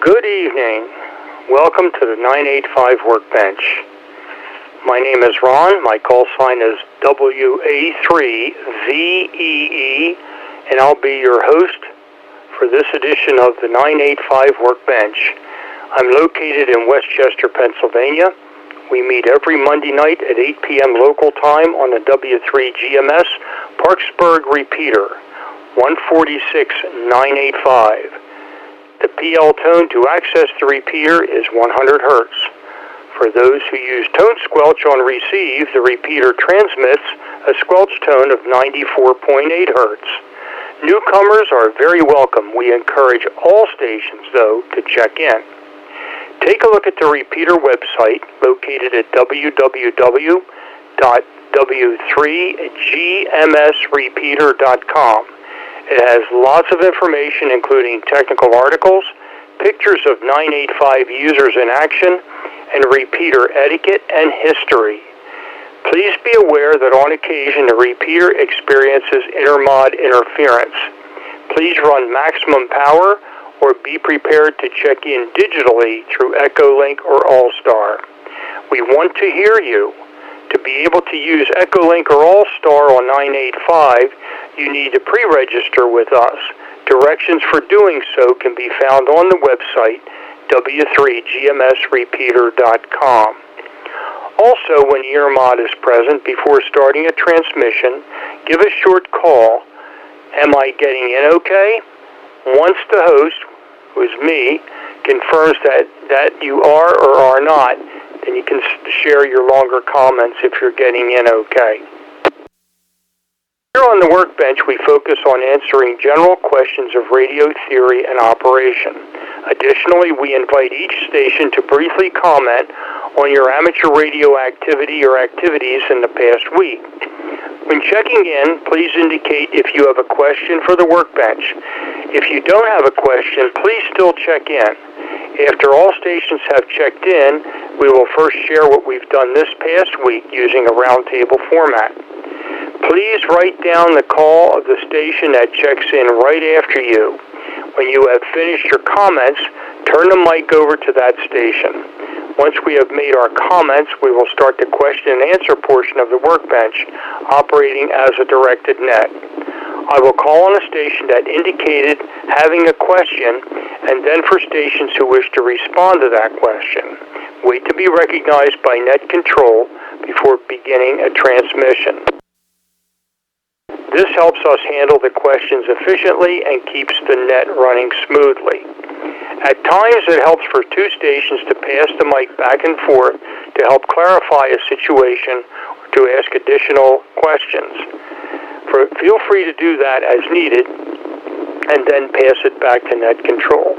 Good evening. Welcome to the 985 Workbench. My name is Ron. My call sign is W3GMS, and I'll be your host for this edition of the 985 Workbench. I'm located in Westchester, Pennsylvania. We meet every Monday night at 8 p.m. local time on the W3GMS Parksburg repeater, 146.985. The PL tone to access the repeater is 100 Hz. For those who use tone squelch on receive, the repeater transmits a squelch tone of 94.8 Hz. Newcomers are very welcome. We encourage all stations, though, to check in. Take a look at the repeater website located at www.w3GMSrepeater.com. It has lots of information, including technical articles, pictures of 985 users in action, and repeater etiquette and history. Please be aware that on occasion the repeater experiences intermod interference. Please run maximum power or be prepared to check in digitally through Echolink or All-Star. We want to hear you. To be able to use Echolink or All-Star on 985, you need to pre-register with us. Directions for doing so can be found on the website, W3GMSrepeater.com. Also, when EarMod is present before starting a transmission, give a short call. Am I getting in okay? Once the host, who is me, confirms that you are or are not, then you can share your longer comments if you're getting in okay. Here on the Workbench, we focus on answering general questions of radio theory and operation. Additionally, we invite each station to briefly comment on your amateur radio activity or activities in the past week. When checking in, please indicate if you have a question for the Workbench. If you don't have a question, please still check in. After all stations have checked in, we will first share what we've done this past week using a roundtable format. Please write down the call of the station that checks in right after you. When you have finished your comments, turn the mic over to that station. Once we have made our comments, we will start the question and answer portion of the Workbench, operating as a directed net. I will call on a station that indicated having a question, and then for stations who wish to respond to that question. Wait to be recognized by net control before beginning a transmission. This helps us handle the questions efficiently and keeps the net running smoothly. At times, it helps for two stations to pass the mic back and forth to help clarify a situation or to ask additional questions. Feel free to do that as needed, and then pass it back to net control.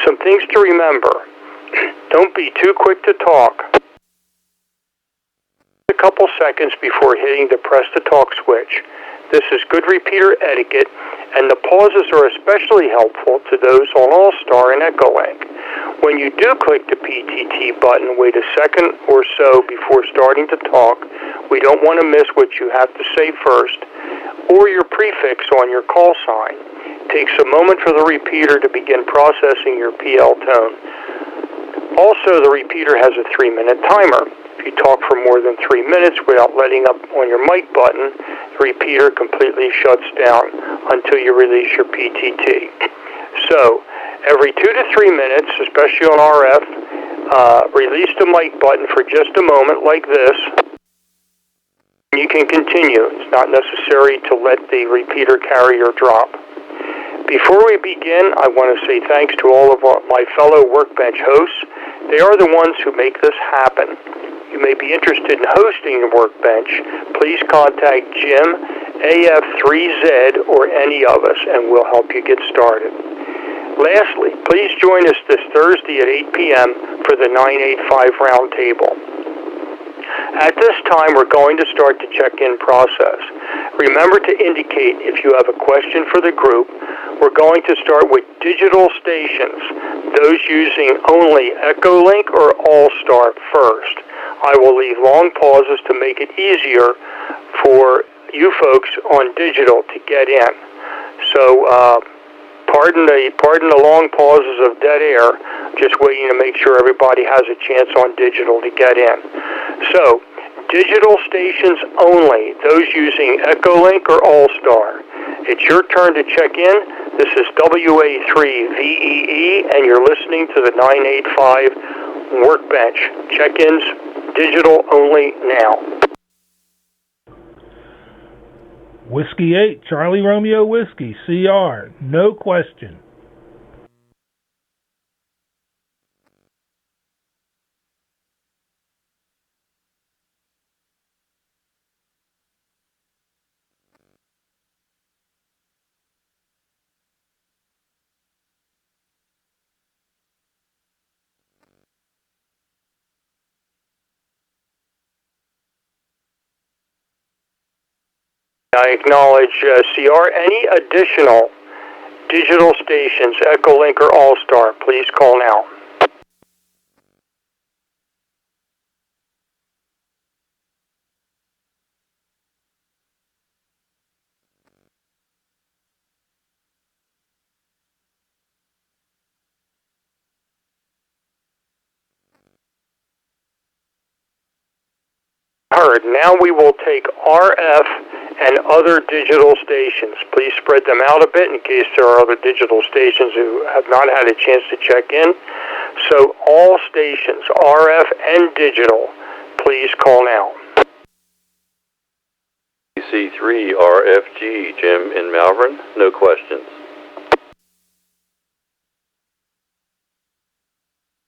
Some things to remember. Don't be too quick to talk. A couple seconds before hitting the press to talk switch. This is good repeater etiquette, and the pauses are especially helpful to those on All-Star and Echolink. When you do click the PTT button, wait a second or so before starting to talk. We don't want to miss what you have to say first, or your prefix on your call sign. It takes a moment for the repeater to begin processing your PL tone. Also, the repeater has a 3-minute timer. If you talk for more than 3 minutes without letting up on your mic button, the repeater completely shuts down until you release your PTT. So, every 2 to 3 minutes, especially on RF, release the mic button for just a moment like this. You can continue. It's not necessary to let the repeater carrier drop. Before we begin, I want to say thanks to all of my fellow Workbench hosts. They are the ones who make this happen. You may be interested in hosting the Workbench. Please contact Jim, AF3Z, or any of us, and we'll help you get started. Lastly, please join us this Thursday at 8 p.m. for the 985 Roundtable. At this time, we're going to start the check-in process. Remember to indicate if you have a question for the group. We're going to start with digital stations, those using only Echolink or All-Star first. I will leave long pauses to make it easier for you folks on digital to get in. So Pardon the long pauses of dead air, just waiting to make sure everybody has a chance on digital to get in. So, digital stations only, those using Echolink or All-Star. It's your turn to check in. This is W3GMS, and you're listening to the 985 Workbench. Check-ins digital only now. Whiskey 8, Charlie Romeo Whiskey, CR, no question. I acknowledge CR. Any additional digital stations, Echolink or All-Star, please call now. Heard. Now we will take RF and other digital stations. Please spread them out a bit in case there are other digital stations who have not had a chance to check in. So all stations, RF and digital, please call now. C3 RFG, Jim in Malvern, no questions.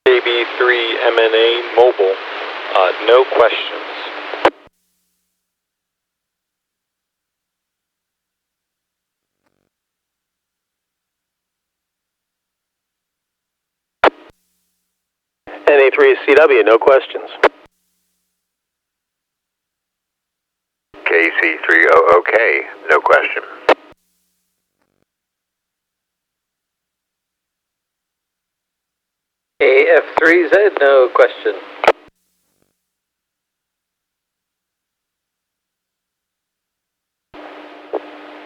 KB3MNA Mobile, no questions. NA3CW, no questions. KC300K, no question. AF3Z, no question.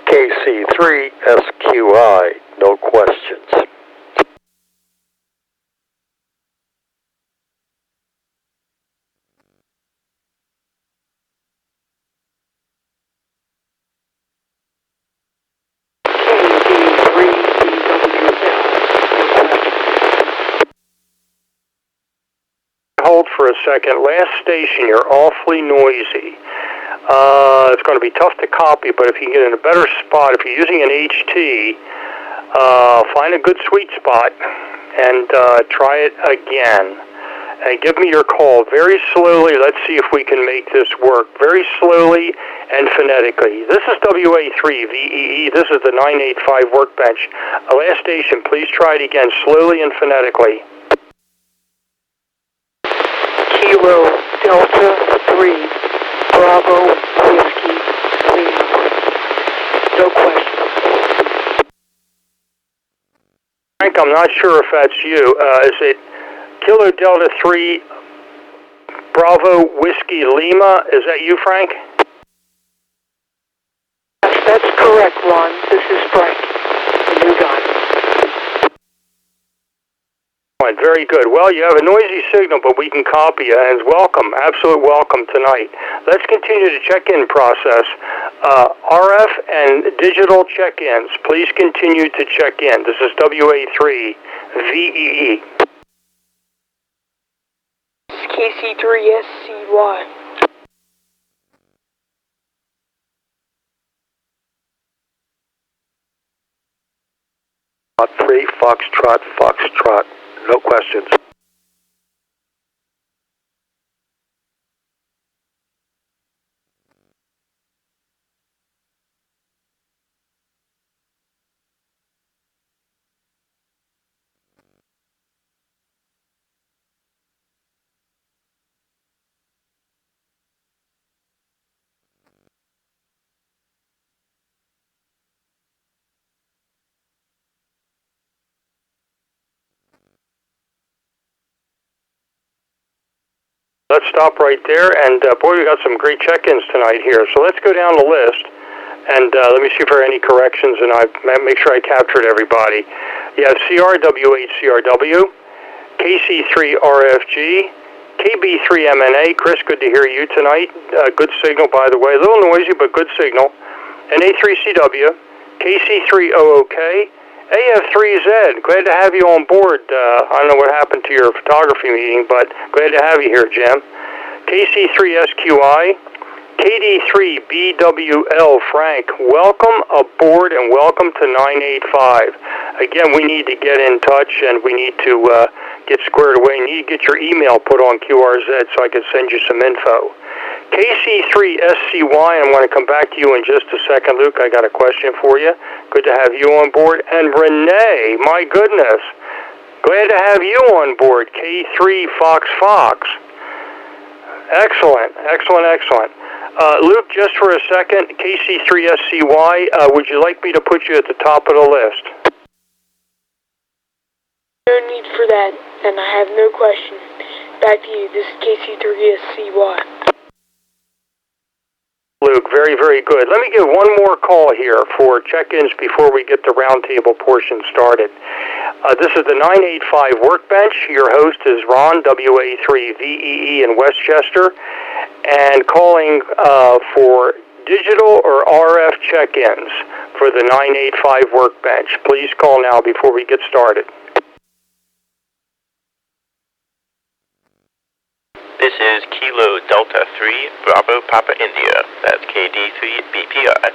KC3SQI, no questions. Hold for a second. Last station, you're awfully noisy. It's going to be tough to copy, but if you can get in a better spot, if you're using an HT, find a good sweet spot and try it again. And give me your call very slowly. Let's see if we can make this work. Very slowly and phonetically. This is W3GMS. This is the 985 Workbench. Last station, please try it again slowly and phonetically. Kilo Delta 3 Bravo Whiskey Lima. No question. Frank, I'm not sure if that's you. Is it Kilo Delta 3 Bravo Whiskey Lima? Is that you, Frank? Yes, that's correct, Ron. This is Frank, the new guy. Very good. Well, you have a noisy signal, but we can copy you, and welcome, absolute welcome tonight. Let's continue the check-in process. RF and digital check-ins, please continue to check in. This is W3GMS. KC3SCY. Free Foxtrot, no questions. Let's stop right there, and boy, we got some great check-ins tonight here. So let's go down the list And let me see if there are any corrections, and I make sure I captured everybody. You have CRW8CRW, KC3RFG, KB3MNA. Chris, good to hear you tonight. Good signal, by the way. A little noisy, but good signal. NA3CW, KC3OOK, AF3Z. Glad to have you on board. I don't know what happened to your photography meeting, but glad to have you here, Jim. KC3SQI, KD3BWL. Frank, welcome aboard and welcome to 985. Again, we need to get in touch and we need to get squared away. You need to get your email put on QRZ so I can send you some info. KC3SCY, I'm going to come back to you in just a second. Luke, I got a question for you. Good to have you on board. And Renee, my goodness, glad to have you on board. K3 Fox. Excellent. Luke, just for a second, KC3SCY, would you like me to put you at the top of the list? No need for that, and I have no question. Back to you. This is KC3SCY. Luke, very, very good. Let me give one more call here for check-ins before we get the roundtable portion started. This is the 985 Workbench. Your host is Ron, WA3VEE in Westchester, and calling for digital or RF check-ins for the 985 Workbench. Please call now before we get started. This is Kilo Delta 3 Bravo Papa India. That's KD3 BPI.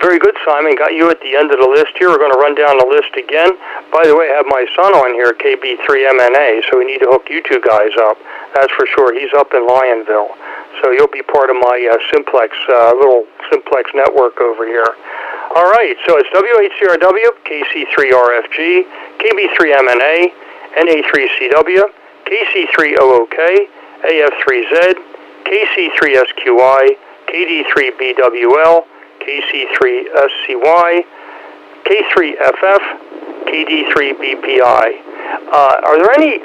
Very good, Simon. Got you at the end of the list here. We're going to run down the list again. By the way, I have my son on here, KB3MNA, so we need to hook you two guys up. That's for sure. He's up in Lionville. So you'll be part of my little simplex network over here. All right, so it's W8CRW, KC3RFG, KB3MNA, NA3CW, KC3OOK, AF3Z, KC3SQI, KD3BWL, KC3SCY, K3FF, KD3BPI. Are there any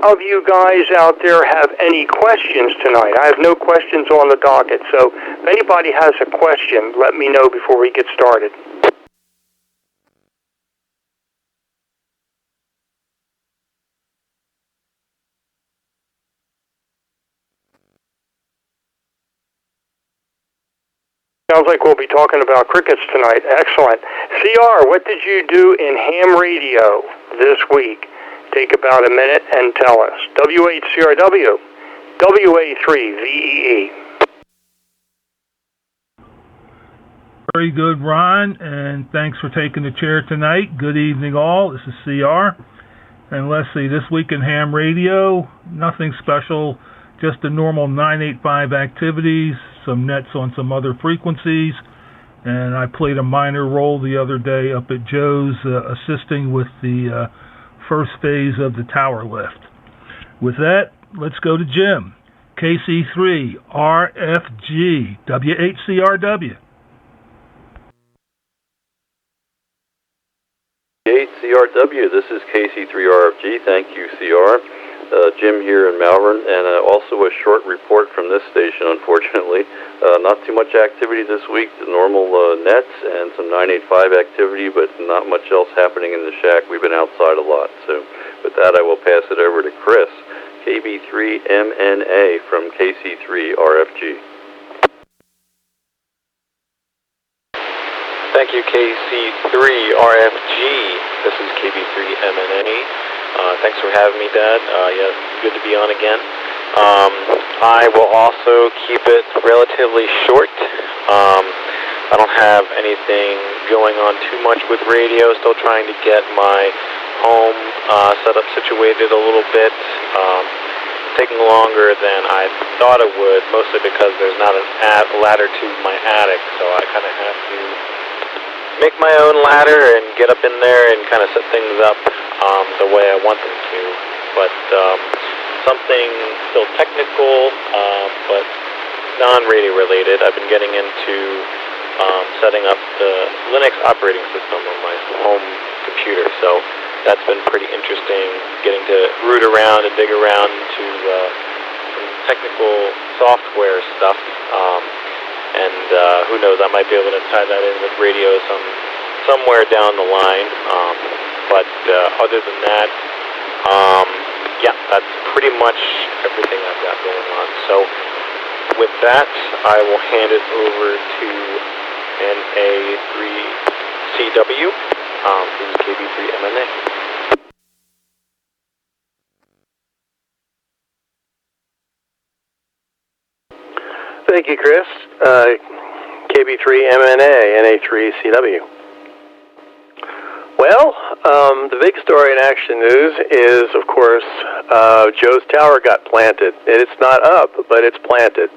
of you guys out there have any questions tonight? I have no questions on the docket, so if anybody has a question, let me know before we get started. Sounds like we'll be talking about crickets tonight. Excellent. CR, what did you do in ham radio this week? Take about a minute and tell us. W8CRW, WA3VEE. Very good, Ron, and thanks for taking the chair tonight. Good evening, all. This is CR. And let's see, this week in ham radio, nothing special, just the normal 985 activities, some nets on some other frequencies, and I played a minor role the other day up at Joe's assisting with the first phase of the tower lift. With that, let's go to Jim. KC3 RFG W8CRW. 8CRW, this is KC3RFG. Thank you, CR. Jim here in Malvern, and also a short report from this station, unfortunately. Not too much activity this week, the normal nets and some 985 activity, but not much else happening in the shack. We've been outside a lot. So with that, I will pass it over to Chris, KB3MNA from KC3RFG. Thank you, KC3RFG. This is KB3MNA. Thanks for having me, Dad. Yeah, good to be on again. I will also keep it relatively short. I don't have anything going on too much with radio. Still trying to get my home setup situated a little bit. Taking longer than I thought it would, mostly because there's not a ladder to my attic, so I kind of have to make my own ladder and get up in there and kind of set things up the way I want them to. But something still technical, but non-radio related. I've been getting into setting up the Linux operating system on my home computer. So that's been pretty interesting, getting to root around and dig around into some technical software stuff. And who knows, I might be able to tie that in with radio somewhere down the line. But other than that, yeah, that's pretty much everything I've got going on. So with that, I will hand it over to NA3CW, who's KB3MNA. Thank you, Chris. KB3MNA, NA3CW. Well, the big story in Action News is, of course, Joe's tower got planted. It's not up, but it's planted.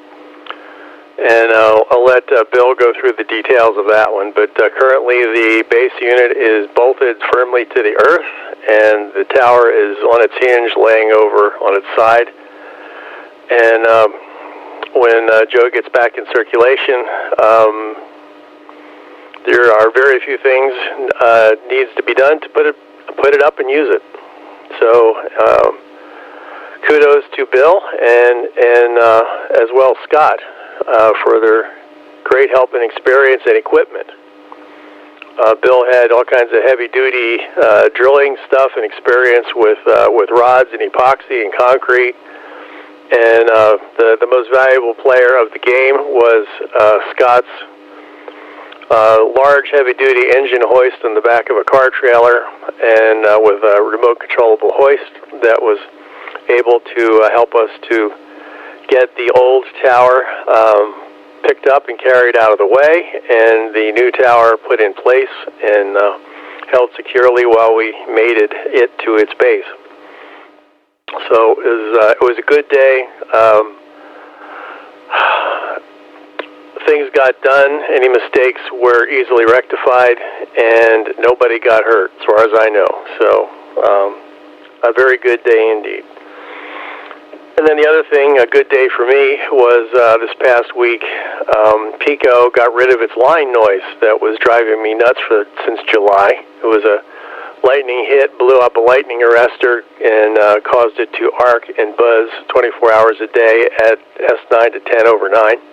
And I'll let Bill go through the details of that one. But currently the base unit is bolted firmly to the earth, and the tower is on its hinge laying over on its side. And when Joe gets back in circulation, there are very few things needs to be done to put it up and use it. So kudos to Bill and as well Scott for their great help and experience and equipment. Bill had all kinds of heavy-duty drilling stuff and experience with rods and epoxy and concrete. And the most valuable player of the game was Scott's large heavy-duty engine hoist on the back of a car trailer, and with a remote controllable hoist that was able to help us to get the old tower picked up and carried out of the way, and the new tower put in place and held securely while we mated it to its base. So it was a good day. Things got done. Any mistakes were easily rectified, and nobody got hurt, as far as I know. So a very good day indeed. And then the other thing, a good day for me, was this past week, Pico got rid of its line noise that was driving me nuts since July. It was a lightning hit, blew up a lightning arrestor, and caused it to arc and buzz 24 hours a day at S9 to 10 over 9.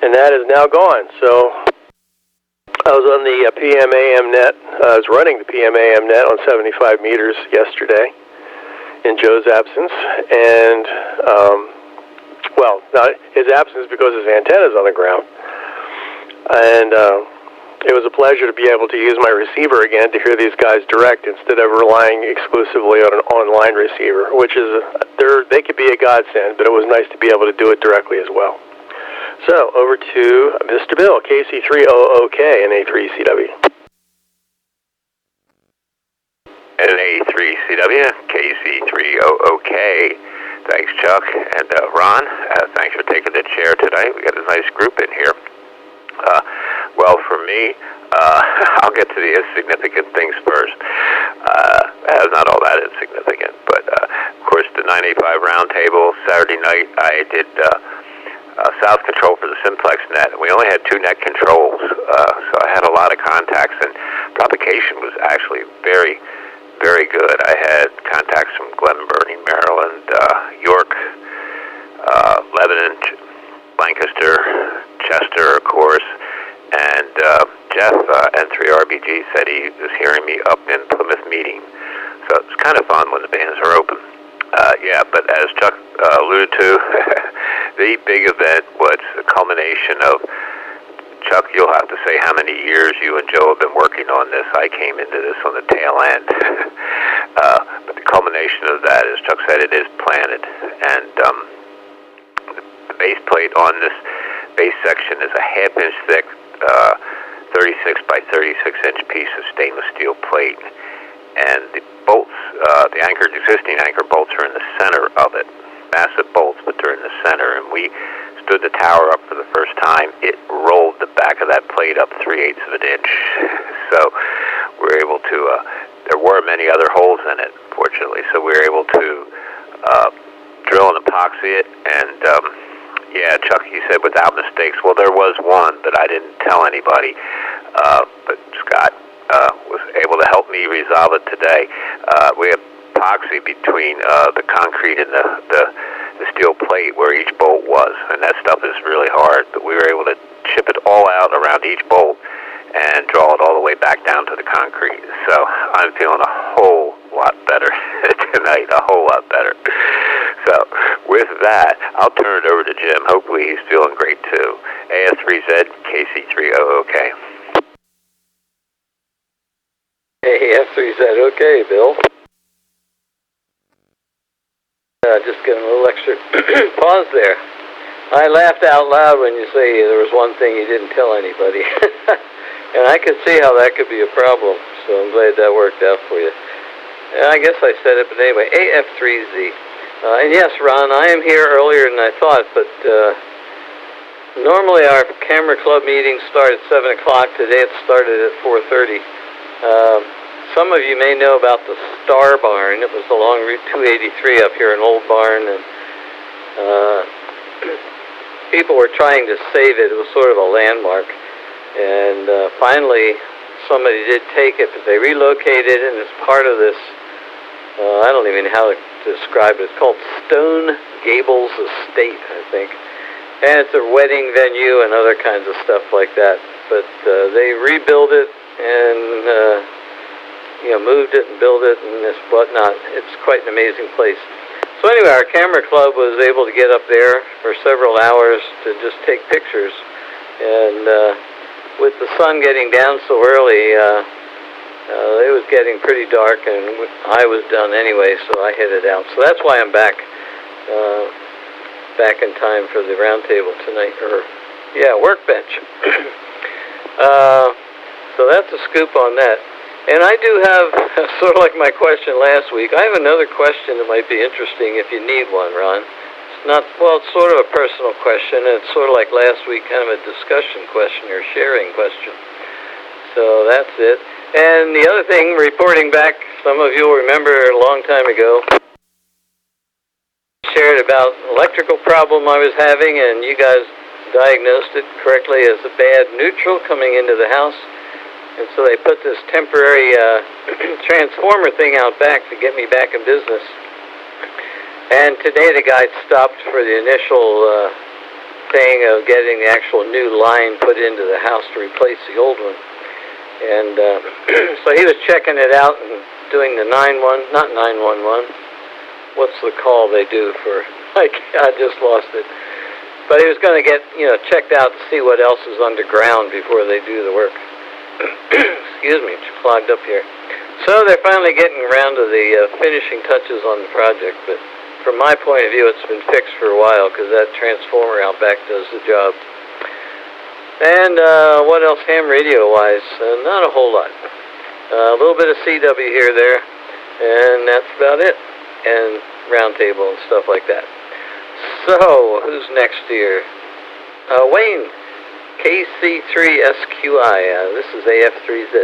And that is now gone. So I was on the PMAM net. I was running the PMAM net on 75 meters yesterday in Joe's absence. And, well, not his absence because his antenna's on the ground. And it was a pleasure to be able to use my receiver again to hear these guys direct instead of relying exclusively on an online receiver, which is, they could be a godsend, but it was nice to be able to do it directly as well. So, over to Mr. Bill, KC300K, NA3CW. NA3CW, KC300K. Thanks, Chuck. And Ron, thanks for taking the chair tonight. We got a nice group in here. Well, for me, I'll get to the insignificant things first. Not all that insignificant, but of course the 985 roundtable Saturday night, I did south control for the simplex net. We only had 2 net controls, so I had a lot of contacts, and propagation was actually very, very good. I had contacts from Glenburnie, Maryland, York, Lebanon, Lancaster, Chester, of course, and Jeff, N3RBG, said he was hearing me up in Plymouth meeting. So it's kind of fun when the bands are open. Yeah, but as Chuck alluded to, the big event was a culmination of, Chuck, you'll have to say how many years you and Joe have been working on this. I came into this on the tail end. But the culmination of that, as Chuck said, it is planted. And the base plate on this base section is a half-inch thick, 36 by 36 inch piece of stainless steel plate. And the bolts, the existing anchor bolts are in the center of it. Massive bolts, but they're in the center. And we stood the tower up for the first time. It rolled the back of that plate up 3/8 of an inch. So we were able to, there were many other holes in it, fortunately, so we were able to drill and epoxy it, and Yeah, Chuck, you said without mistakes. Well, there was one, but I didn't tell anybody. But Scott was able to help me resolve it today. We have epoxy between the concrete and the steel plate where each bolt was, and that stuff is really hard. But we were able to chip it all out around each bolt and draw it all the way back down to the concrete. So I'm feeling a whole lot better tonight, a whole lot better. So with that, I'll turn it over to Jim. Hopefully he's feeling great too. AF3Z, KC3OOK. AF3Z, okay, Bill. Just getting a little extra pause there. I laughed out loud when you say there was one thing you didn't tell anybody. And I could see how that could be a problem, so I'm glad that worked out for you. And I guess I said it, but anyway, AF3Z. And yes, Ron, I am here earlier than I thought, but normally our camera club meetings start at 7 o'clock. Today it started at 4:30. Some of you may know about the Star Barn. It was along Route 283 up here, an old barn, and people were trying to save it. It was sort of a landmark. And finally, somebody did take it, but they relocated it, and it's part of this, I don't even know how to describe it. It's called Stone Gables Estate, I think. And it's a wedding venue and other kinds of stuff like that. But they rebuilt it and moved it and built it and this whatnot. It's quite an amazing place. So anyway, our camera club was able to get up there for several hours to just take pictures. And with the sun getting down so early, it was getting pretty dark, and I was done anyway, so I headed out. So that's why I'm back in time for the roundtable tonight, Workbench. So that's a scoop on that. And I do have, sort of like my question last week, I have another question that might be interesting if you need one, Ron. It's sort of a personal question, and it's sort of like last week, kind of a discussion question or sharing question. So that's it. And the other thing, reporting back, some of you will remember a long time ago, shared about an electrical problem I was having, and you guys diagnosed it correctly as a bad neutral coming into the house. And so they put this temporary transformer thing out back to get me back in business. And today the guy stopped for the initial thing of getting the actual new line put into the house to replace the old one. And so he was checking it out and doing the 911. What's the call they do for, I just lost it. But he was going to get, checked out to see what else is underground before they do the work. Excuse me, it's clogged up here. So they're finally getting around to the finishing touches on the project, but from my point of view, it's been fixed for a while because that transformer out back does the job. And what else, ham radio-wise? Not a whole lot. A little bit of CW here, there, and that's about it. And roundtable and stuff like that. So, who's next here? Wayne. KC3SQI, this is AF3Z.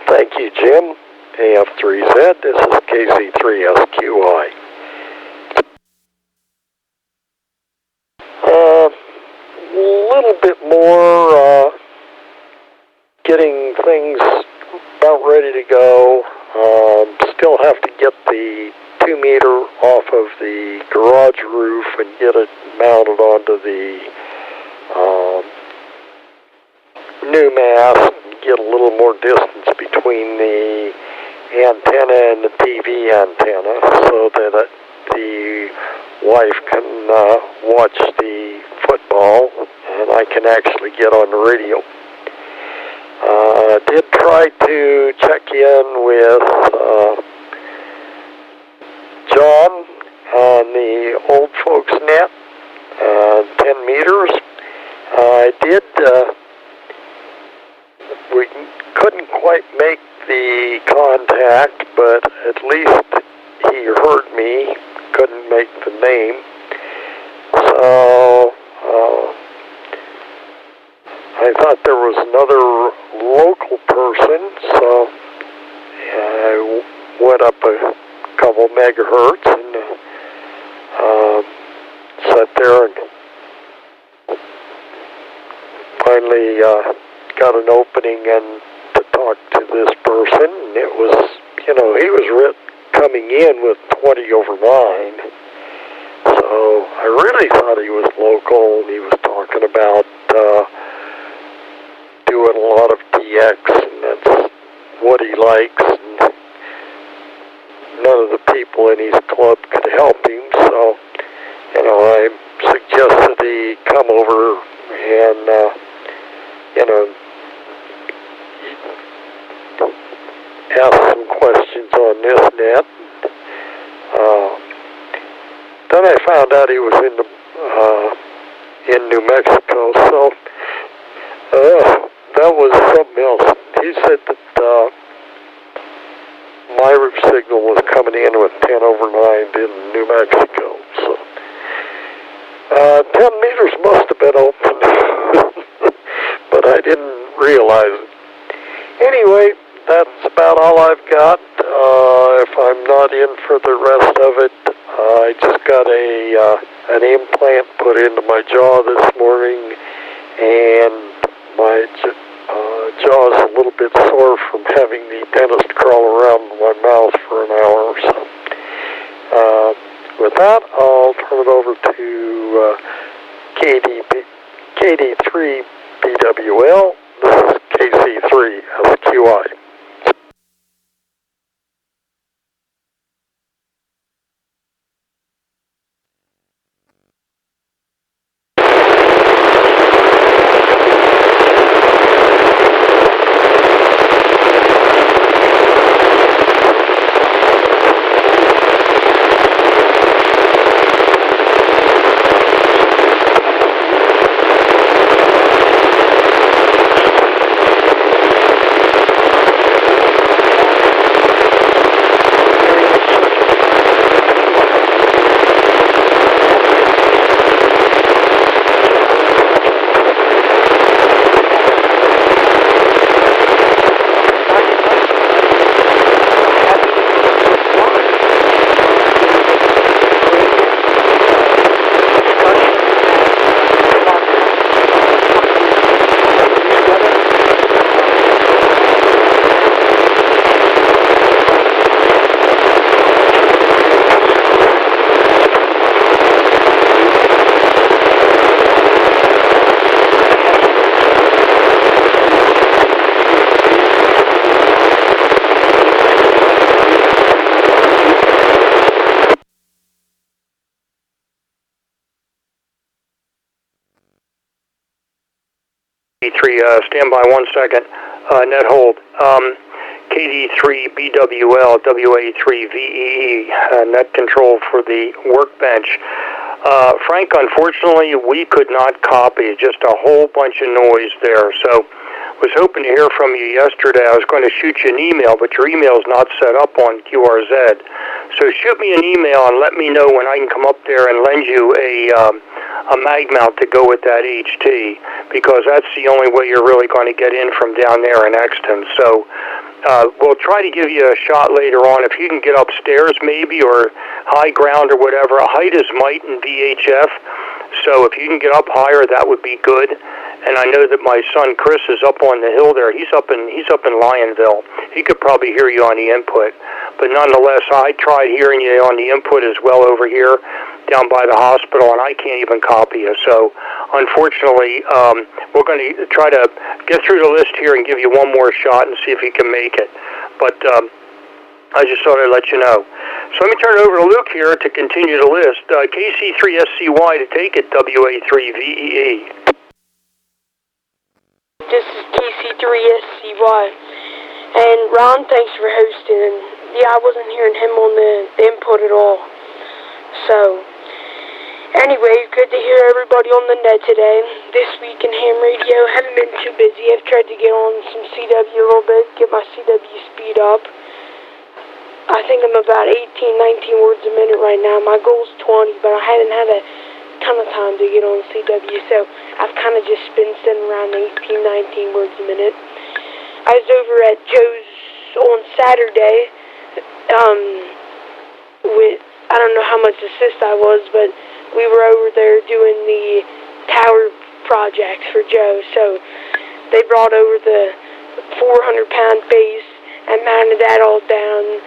Thank you, Jim. AF3Z, this is KC3SQI. A little bit more getting things about ready to go. Still have to get the 2-meter off of the garage roof and get it mounted onto the new mast and get a little more distance between the antenna and the TV antenna so that the wife can watch the football and I can actually get on the radio. Did try to check in with John on the old folks net, 10 meters. I did, we couldn't quite make the contact, but at least he heard me, couldn't make the name. So, I thought there was another local person, so, I went up a couple megahertz and sat there and finally got an opening and to talk to this person. And it was, he was coming in with 20 over 9. So I really thought he was local. He was talking about doing a lot of DX, and that's what he likes. And none of the people in his club could help him, so I suggested he come over and ask some questions on this net. Then I found out he was in New Mexico, so that was something else. He said that my signal was coming in with 10 over 9 in New Mexico, so 10 meters must have been open, but I didn't realize it. Anyway, that's about all I've got. If I'm not in for the rest of it, I just got an implant put into my jaw this morning, and my jaw's a little bit sore from having the dentist crawl around my mouth for an hour or so. With that, I'll turn it over to KD3BWL. This is KC3SQI. Stand by 1 second. Net hold. KD3BWL WA3VEE net control for the Workbench. Frank, unfortunately, we could not copy. Just a whole bunch of noise there. So was hoping to hear from you yesterday. I was going to shoot you an email, but your email is not set up on QRZ. So shoot me an email and let me know when I can come up there and lend you a mag mount to go with that HT, because that's the only way you're really going to get in from down there in Exton. So we'll try to give you a shot later on. If you can get upstairs maybe, or high ground or whatever. Height is might in VHF. So if you can get up higher, that would be good. And I know that my son Chris is up on the hill there. He's up in Lionville. He could probably hear you on the input. But nonetheless, I tried hearing you on the input as well over here down by the hospital, and I can't even copy you. So unfortunately, we're going to try to get through the list here and give you one more shot and see if you can make it. But I just thought I'd let you know. So let me turn it over to Luke here to continue the list. KC3SCY to take it, WA3VEE. This is KC3SCY. And Ron, thanks for hosting. And yeah, I wasn't hearing him on the input at all. So, anyway, good to hear everybody on the net today. This week in ham radio, haven't been too busy. I've tried to get on some CW a little bit, get my CW speed up. I think I'm about 18, 19 words a minute right now. My goal's 20, but I hadn't had a ton of time to get on CW, so I've kind of just been sitting around 18, 19 words a minute. I was over at Joe's on Saturday. With, I don't know how much assist I was, but we were over there doing the tower projects for Joe. So they brought over the 400-pound base and mounted that all down,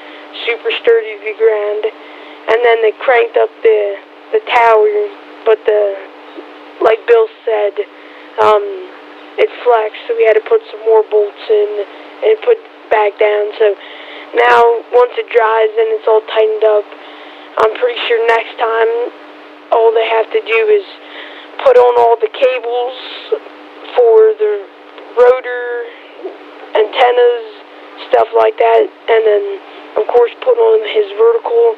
super sturdy to the ground. And then they cranked up the tower, but like Bill said, it flexed, so we had to put some more bolts in and put back down. So now, once it dries and it's all tightened up, I'm pretty sure next time all they have to do is put on all the cables for the rotor, antennas, stuff like that, and then, of course, put on his vertical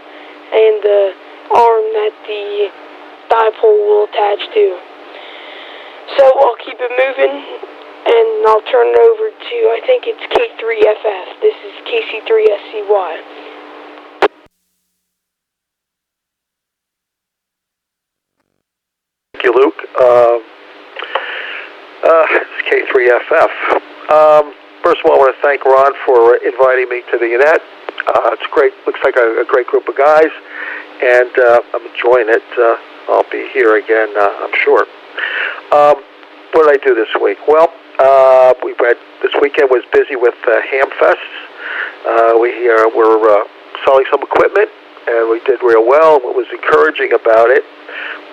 and the arm that the dipole will attach to. So I'll keep it moving, and I'll turn it over to, I think it's K3FF. This is KC3SCY. Thank you, Luke. It's K3FF. First of all, I want to thank Ron for inviting me to the Unit. It's great. Looks like a great group of guys, and I'm enjoying it. I'll be here again, I'm sure. What did I do this week? Well, this weekend was busy with Hamfest. We're selling some equipment, and we did real well. What was encouraging about it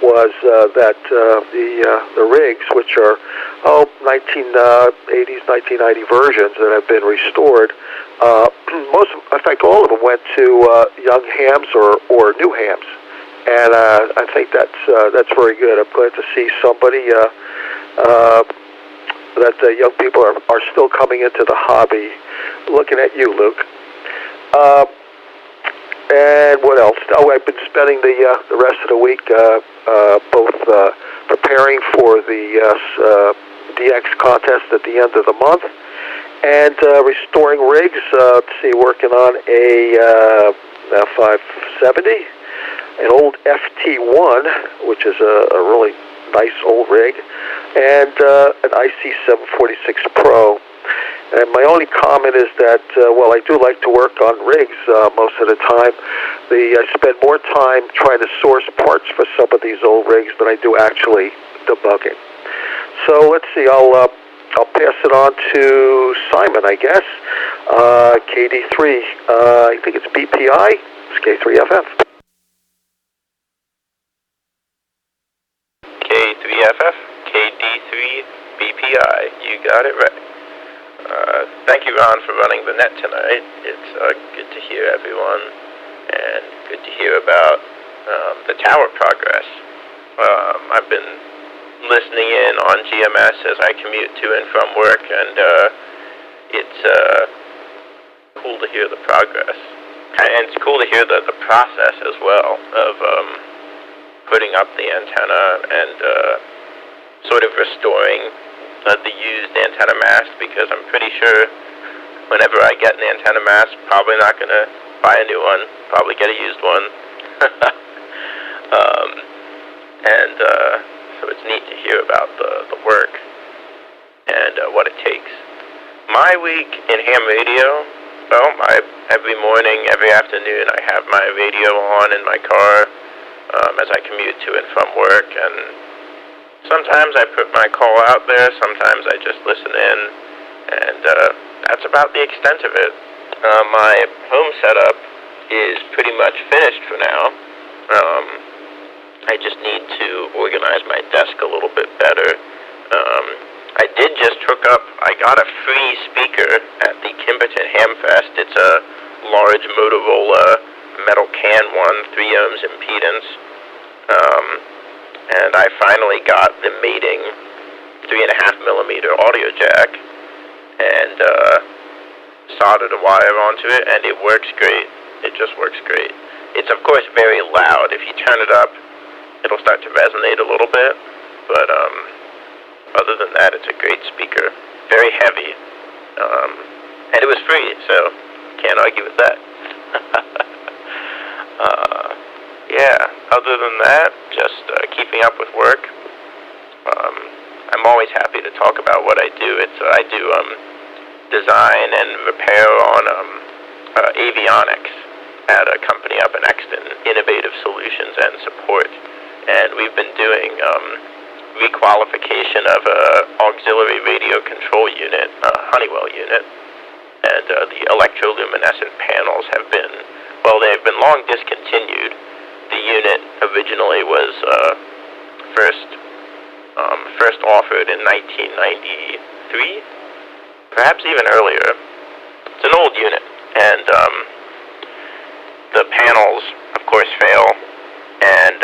was that the rigs, which are 1980s, 1990 versions that have been restored, in fact, all of them went to young hams or new hams, and I think that's very good. I'm glad to see somebody that young people are still coming into the hobby. Looking at you, Luke. And what else? Oh, I've been spending the rest of the week both preparing for the DX contest at the end of the month and restoring rigs. Working on a 570, an old FT1, which is a really nice old rig, and an IC746 Pro. And my only comment is that, I do like to work on rigs most of the time. I spend more time trying to source parts for some of these old rigs than I do actually debugging. So let's see. I'll pass it on to Simon, I guess. KD3. I think it's BPI. It's K3FF. K3FF, KD3, BPI. You got it right. Thank you, Ron, for running the net tonight. It's good to hear everyone, and good to hear about the tower progress. I've been listening in on GMS as I commute to and from work, and it's cool to hear the progress. And it's cool to hear the process as well of putting up the antenna and sort of restoring the used antenna mast, because I'm pretty sure whenever I get an antenna mast, probably not going to buy a new one, probably get a used one. So it's neat to hear about the work and what it takes. My week in ham radio, every morning, every afternoon, I have my radio on in my car as I commute to and from work, and sometimes I put my call out there, sometimes I just listen in, and that's about the extent of it. My home setup is pretty much finished for now. I just need to organize my desk a little bit better. I did just I got a free speaker at the Kimberton Hamfest. It's a large Motorola metal can one, 3 ohms impedance. And I finally got the mating 3.5 millimeter audio jack and soldered a wire onto it, and it works great. It just works great. It's of course very loud. If you turn it up, it'll start to resonate a little bit, but other than that, it's a great speaker. Very heavy, and it was free, so can't argue with that. Other than that, just keeping up with work. I'm always happy to talk about what I do. I do design and repair on avionics at a company up in Exton, Innovative Solutions and Support. And we've been doing requalification of an auxiliary radio control unit, a Honeywell unit, and the electroluminescent panels have been, well, they've been long discontinued. The unit originally was first offered in 1993, perhaps even earlier. It's an old unit, and the panels, of course, fail, and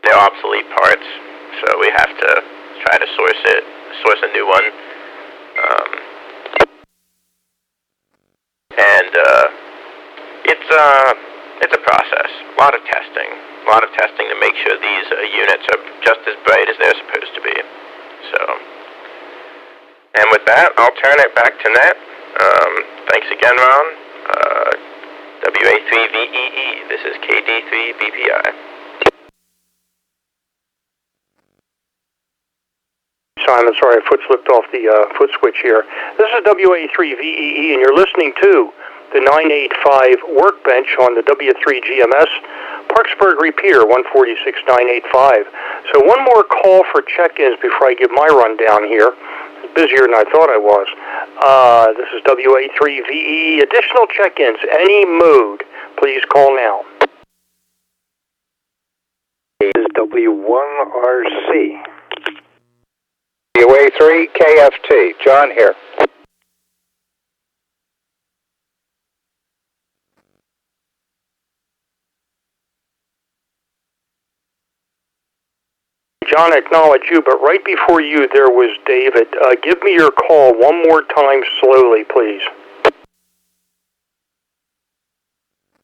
they're obsolete parts, so we have to try to source a new one. It's a process, a lot of testing to make sure these units are just as bright as they're supposed to be. So, and with that, I'll turn it back to Nat. Thanks again, Ron. WA3VEE, this is KD3BPI. Simon, sorry, I foot slipped off the foot switch here. This is WA3VEE, and you're listening to the 985 Workbench on the W3GMS, Parksburg Repeater 146985. So one more call for check-ins before I give my rundown here. Busier than I thought I was. This is WA3VEE. Additional check-ins, any mood, please call now. This is W1RC. WA3KFT, John here. John, I acknowledge you, but right before you there was David. Give me your call one more time slowly, please.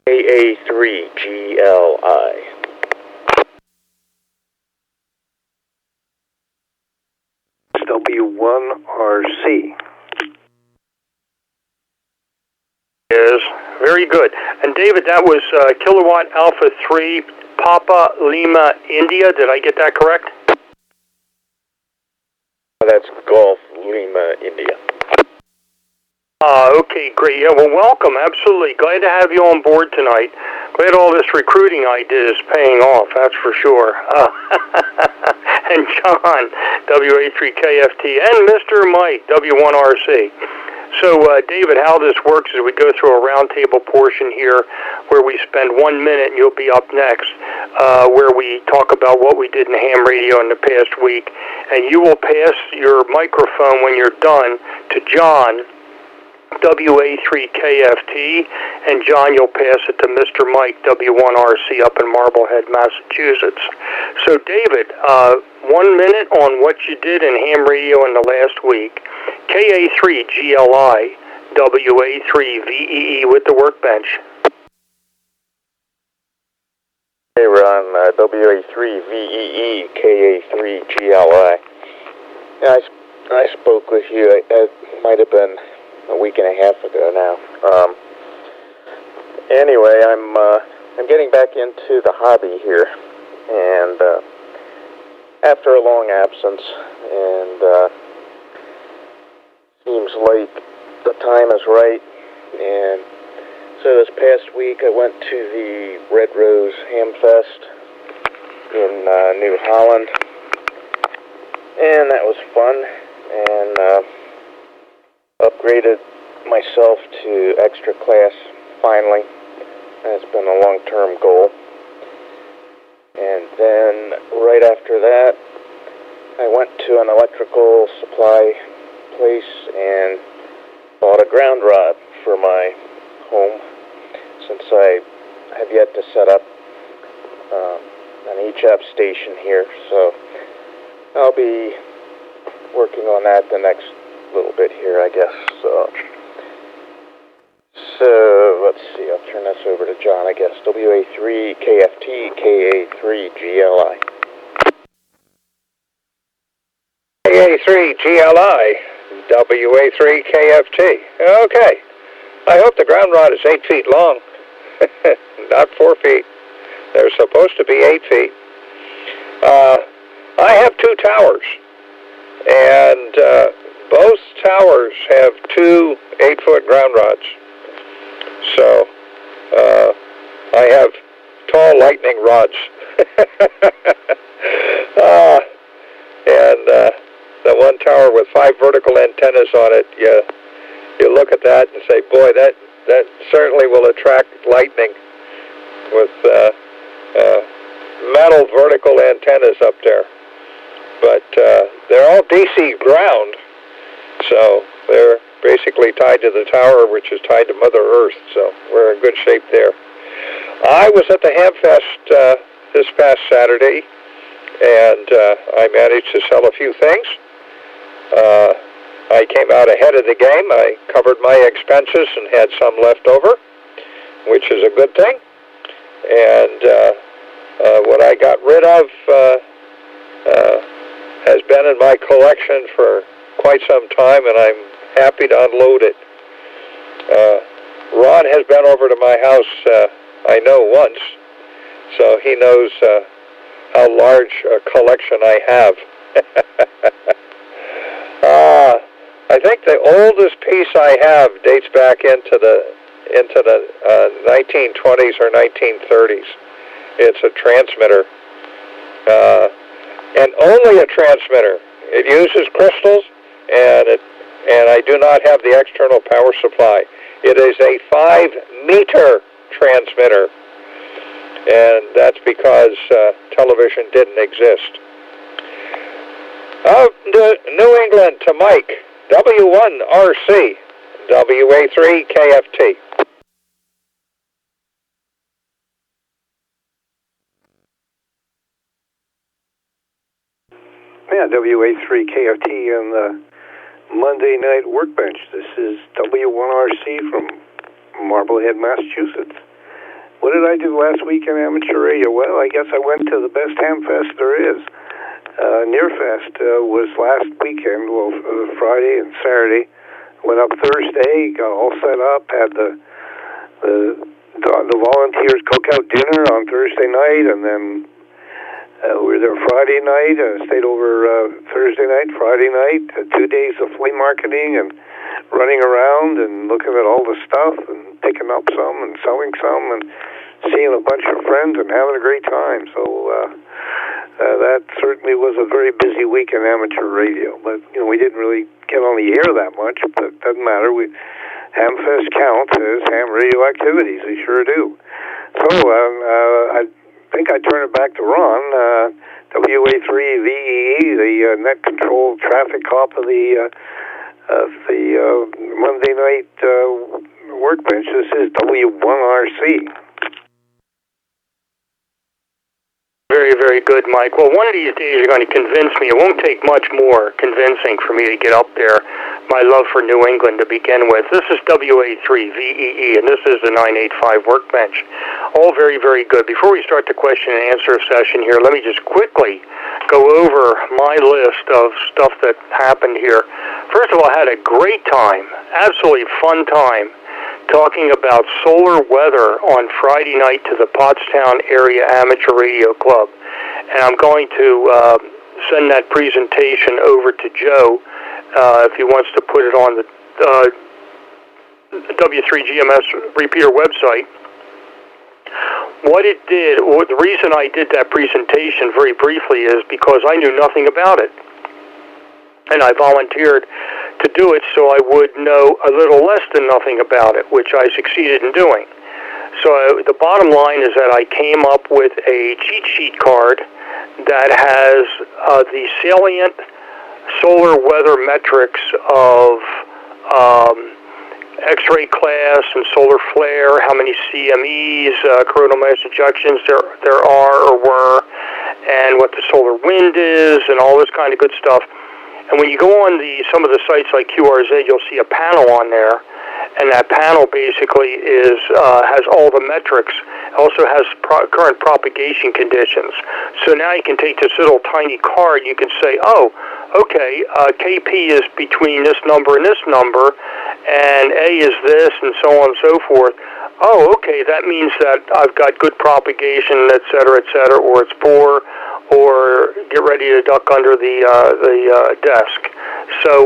AA3GLI. W1RC. Is very good. And David, that was Kilowatt Alpha 3 Papa Lima India. Did I get that correct? That's Golf Lima India. Okay, great. Yeah, well, welcome. Absolutely. Glad to have you on board tonight. Glad all this recruiting I did is paying off, that's for sure. And John, WA3KFT, and Mr. Mike, W1RC. So, David, how this works is we go through a roundtable portion here where we spend 1 minute, and you'll be up next, where we talk about what we did in ham radio in the past week. And you will pass your microphone when you're done to John, WA3KFT, and John, you'll pass it to Mr. Mike, W1RC, up in Marblehead, Massachusetts. So, David, 1 minute on what you did in ham radio in the last week. KA3GLI, WA3VEE with the Workbench. Hey, Ron, WA3VEE, KA3GLI. Yeah, I spoke with you, it might have been a week and a half ago now. Anyway, I'm getting back into the hobby here, and after a long absence, and seems like the time is right, and so this past week I went to the Red Rose Hamfest in New Holland, and that was fun, and upgraded myself to extra class finally. That's been a long-term goal. And then right after that, I went to an electrical supply place and bought a ground rod for my home, since I have yet to set up an HF station here. So I'll be working on that the next little bit here, I guess. So let's see, I'll turn this over to John, I guess. WA3KFT, KA3GLI. KA3GLI, WA3KFT. Okay. I hope the ground rod is 8 feet long, not 4 feet. They're supposed to be 8 feet. I have 2 towers, and both towers have 2 8-foot ground rods. So I have tall lightning rods. And the one tower with 5 vertical antennas on it, you look at that and say, boy, that certainly will attract lightning with metal vertical antennas up there. But they're all DC ground, so they're basically tied to the tower, which is tied to Mother Earth, so we're in good shape there. I was at the Hamfest this past Saturday, and I managed to sell a few things. I came out ahead of the game. I covered my expenses and had some left over, which is a good thing. And what I got rid of has been in my collection for quite some time, and I'm happy to unload it. Ron has been over to my house, I know, once, so he knows how large a collection I have. I think the oldest piece I have dates back into the 1920s or 1930s. It's a transmitter, and only a transmitter. It uses crystals, and I do not have the external power supply. It is a 5-meter transmitter, and that's because television didn't exist. New England to Mike, W1RC, W3KFT. Yeah, W3KFT and the Monday Night Workbench. This is W1RC from Marblehead, Massachusetts. What did I do last week in amateur radio? Well, I guess I went to the best Hamfest there is. Nearfest was last weekend, well, Friday and Saturday. Went up Thursday, got all set up, had the volunteers cook out dinner on Thursday night, and then we were there Friday night, stayed over Thursday night, Friday night, 2 days of flea marketing and running around and looking at all the stuff and picking up some and selling some and seeing a bunch of friends and having a great time. So that certainly was a very busy week in amateur radio. But, we didn't really get on the air that much, but it doesn't matter. Hamfest counts as ham radio activities. They sure do. So I think I turn it back to Ron, WA3VEE, the net control traffic cop of the Monday Night Workbench. This is W1RC. Very, very good, Mike. Well, one of these days you're going to convince me. It won't take much more convincing for me to get up there. My love for New England to begin with. This is WA3VEE, and this is the 985 Workbench. All very, very good. Before we start the question and answer session here, let me just quickly go over my list of stuff that happened here. First of all, I had a great time, absolutely fun time, talking about solar weather on Friday night to the Pottstown Area Amateur Radio Club. And I'm going to send that presentation over to Joe if he wants to put it on the W3GMS repeater website. What it did, or the reason I did that presentation very briefly is because I knew nothing about it. And I volunteered to do it so I would know a little less than nothing about it, which I succeeded in doing. So the bottom line is that I came up with a cheat sheet card that has the salient solar weather metrics of X-ray class and solar flare, how many CMEs, coronal mass ejections there are or were, and what the solar wind is, and all this kind of good stuff. And when you go on some of the sites like QRZ, you'll see a panel on there, and that panel basically has all the metrics. It also has current propagation conditions. So now you can take this little tiny card. You can say, oh, okay, KP is between this number and this number, and A is this, and so on and so forth. Oh, okay, that means that I've got good propagation, et cetera, or it's poor, or get ready to duck under the desk. So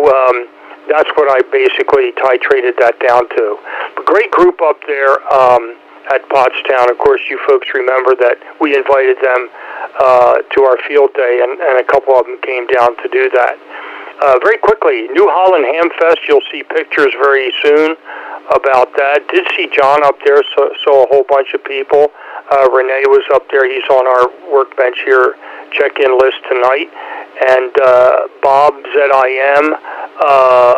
that's what I basically titrated that down to. But great group up there at Pottstown. Of course, you folks remember that we invited them to our field day, and a couple of them came down to do that. Very quickly, New Holland Hamfest, you'll see pictures very soon about that. Did see John up there, saw a whole bunch of people. Renee was up there. He's on our Workbench here check-in list tonight. And Bob, ZIM,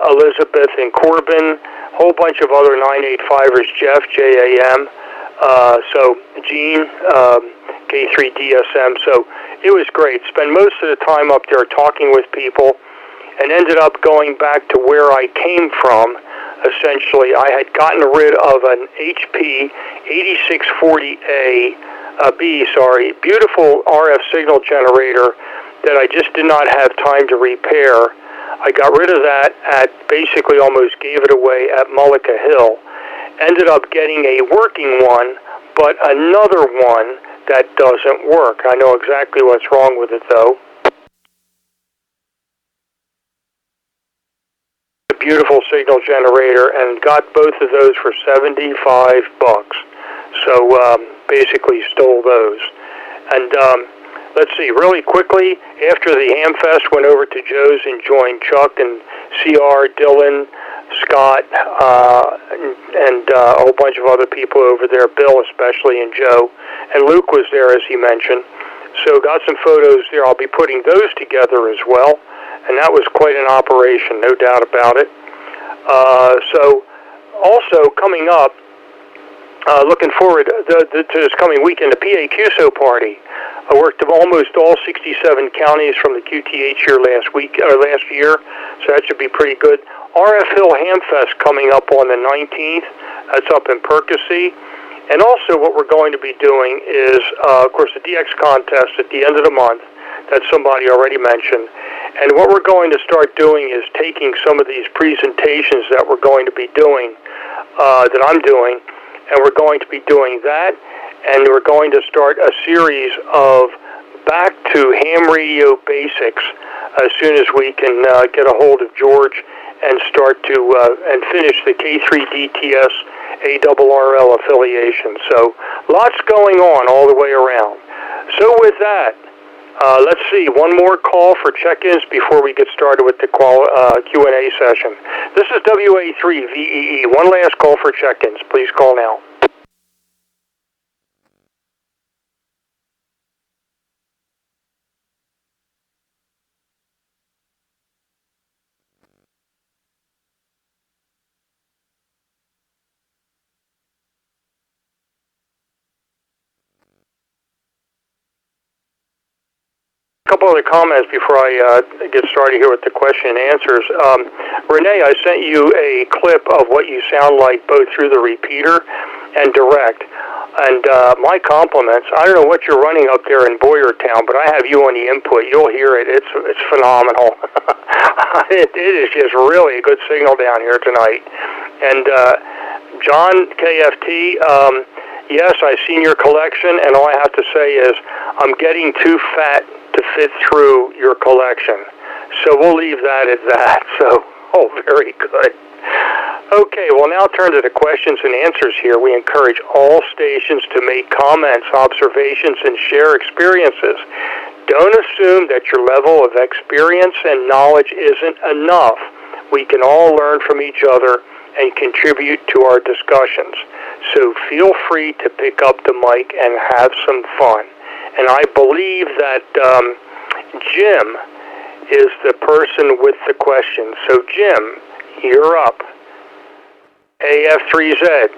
Elizabeth and Corbin, a whole bunch of other 985ers, Jeff, JAM, so Gene, K3DSM. So it was great. Spent most of the time up there talking with people, and ended up going back to where I came from. Essentially, I had gotten rid of an HP 8640A, beautiful RF signal generator that I just did not have time to repair. I got rid of that basically almost gave it away at Mullica Hill. Ended up getting a working one, but another one that doesn't work. I know exactly what's wrong with it, though. Beautiful signal generator, and got both of those for $75. So basically stole those. And let's see, really quickly, after the Hamfest, went over to Joe's and joined Chuck and CR, Dylan, Scott, and a whole bunch of other people over there, Bill especially, and Joe. And Luke was there, as he mentioned. So got some photos there. I'll be putting those together as well. And that was quite an operation, no doubt about it. So also coming up, looking forward to this coming weekend, the PA QSO party. I worked almost all 67 counties from the QTH here last year, so that should be pretty good. RF Hill Hamfest coming up on the 19th. That's up in Percy. And also what we're going to be doing is, of course, the DX contest at the end of the month that somebody already mentioned. And what we're going to start doing is taking some of these presentations that we're going to be doing, that I'm doing, and we're going to be doing that, and we're going to start a series of back to ham radio basics as soon as we can get a hold of George and start to and finish the K3DTS ARRL affiliation. So lots going on all the way around. So with that, let's see, one more call for check-ins before we get started with the Q&A session. This is W3GMS. One last call for check-ins. Please call now. A couple other comments before I get started here with the question and answers. Renee, I sent you a clip of what you sound like both through the repeater and direct. And my compliments. I don't know what you're running up there in Boyertown, but I have you on the input. You'll hear it. It's phenomenal. It is just really a good signal down here tonight. And John, KFT, yes, I've seen your collection, and all I have to say is I'm getting too fat to fit through your collection. So we'll leave that at that. So, very good. Okay, we'll now turn to the questions and answers here. We encourage all stations to make comments, observations, and share experiences. Don't assume that your level of experience and knowledge isn't enough. We can all learn from each other and contribute to our discussions. So feel free to pick up the mic and have some fun. And I believe that Jim is the person with the question. So Jim, you're up. AF3Z,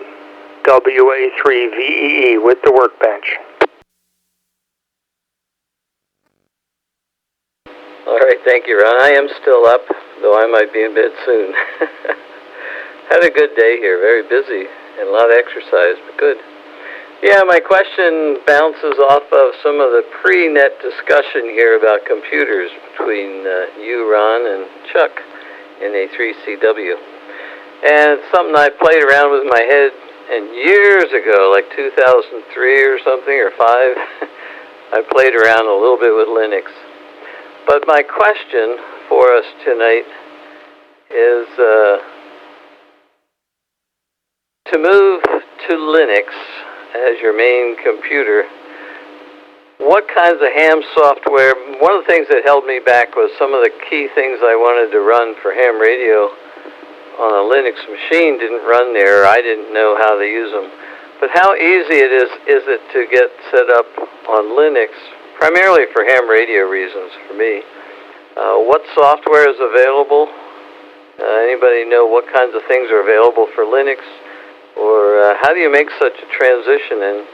WA3VEE with the Workbench. All right, thank you, Ron. I am still up, though I might be in bed soon. Had a good day here, very busy, and a lot of exercise, but good. Yeah, my question bounces off of some of the pre-net discussion here about computers between you, Ron, and Chuck in A3CW. And it's something I played around with in my head, and years ago, like 2003 or something, or 5, I played around a little bit with Linux. But my question for us tonight is to move to Linux as your main computer. What kinds of ham software? One of the things that held me back was some of the key things I wanted to run for ham radio on a Linux machine didn't run there. I didn't know how to use them. But how easy is it to get set up on Linux, primarily for ham radio reasons for me? What software is available? Anybody know what kinds of things are available for Linux? Or how do you make such a transition? And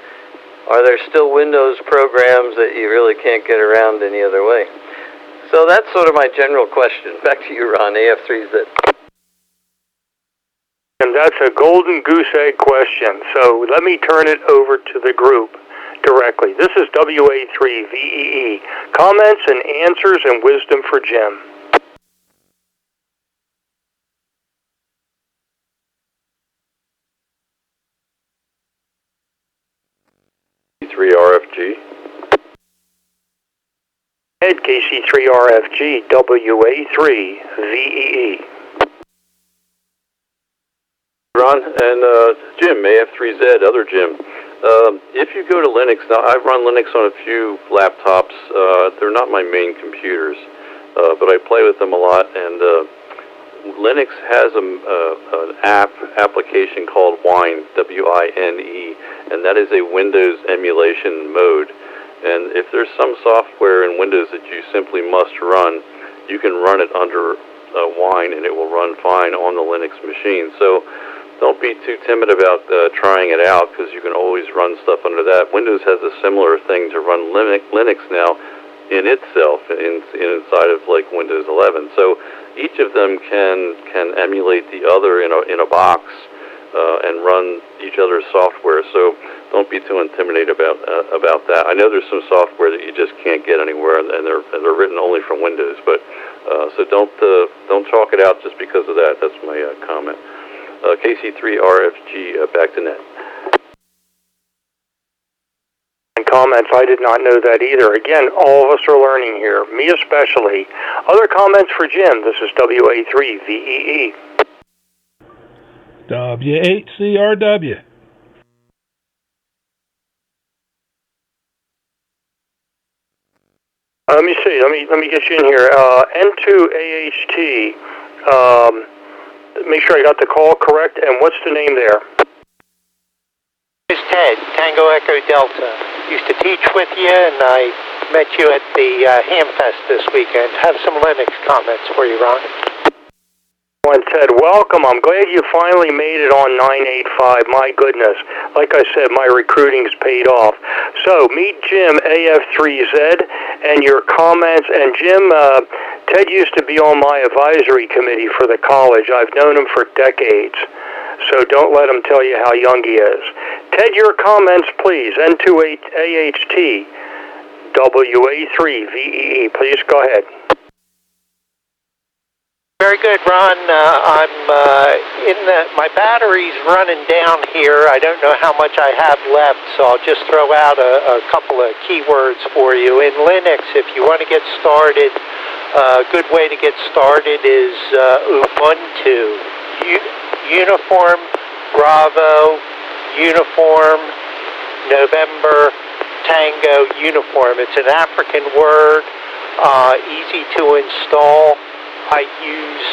are there still Windows programs that you really can't get around any other way? So that's sort of my general question. Back to you, Ron, AF3Z. And that's a golden goose egg question. So let me turn it over to the group directly. This is WA3VEE. Comments and answers and wisdom for Jim. KC3RFG. Ed, KC3RFG, WA3VEE. Ron and Jim, AF3Z, other Jim. If you go to Linux, now I've run Linux on a few laptops. They're not my main computers, but I play with them a lot. And Linux has an application called Wine, W-I-N-E, and that is a Windows emulation mode. And if there's some software in Windows that you simply must run, you can run it under Wine, and it will run fine on the Linux machine. So don't be too timid about trying it out, because you can always run stuff under that. Windows has a similar thing to run Linux now in itself, inside of like Windows 11. So each of them can emulate the other in a box and run each other's software. So don't be too intimidated about that. I know there's some software that you just can't get anywhere, and they're written only from Windows. But so don't chalk it out just because of that. That's my comment. KC3RFG, back to net. And comments, I did not know that either. Again, all of us are learning here, me especially. Other comments for Jim? This is WA3VEE. W8CRW. Let me see. Let me get you in here. N2AHT. Make sure I got the call correct. And what's the name there? It's Ted, Tango Echo Delta. Used to teach with you, and I met you at the Hamfest this weekend. Have some Linux comments for you, Ron. And Ted, welcome. I'm glad you finally made it on 985. My goodness. Like I said, my recruiting's paid off. So, meet Jim, AF3Z, and your comments. And Jim, Ted used to be on my advisory committee for the college. I've known him for decades. So don't let him tell you how young he is. Ted, your comments, please. N2AHT, WA3VEE. Please go ahead. Very good, Ron. My battery's running down here. I don't know how much I have left, so I'll just throw out a couple of keywords for you. In Linux, if you want to get started, a good way to get started is Ubuntu. Uniform, Bravo, Uniform, November, Tango, Uniform. It's an African word, easy to install. I use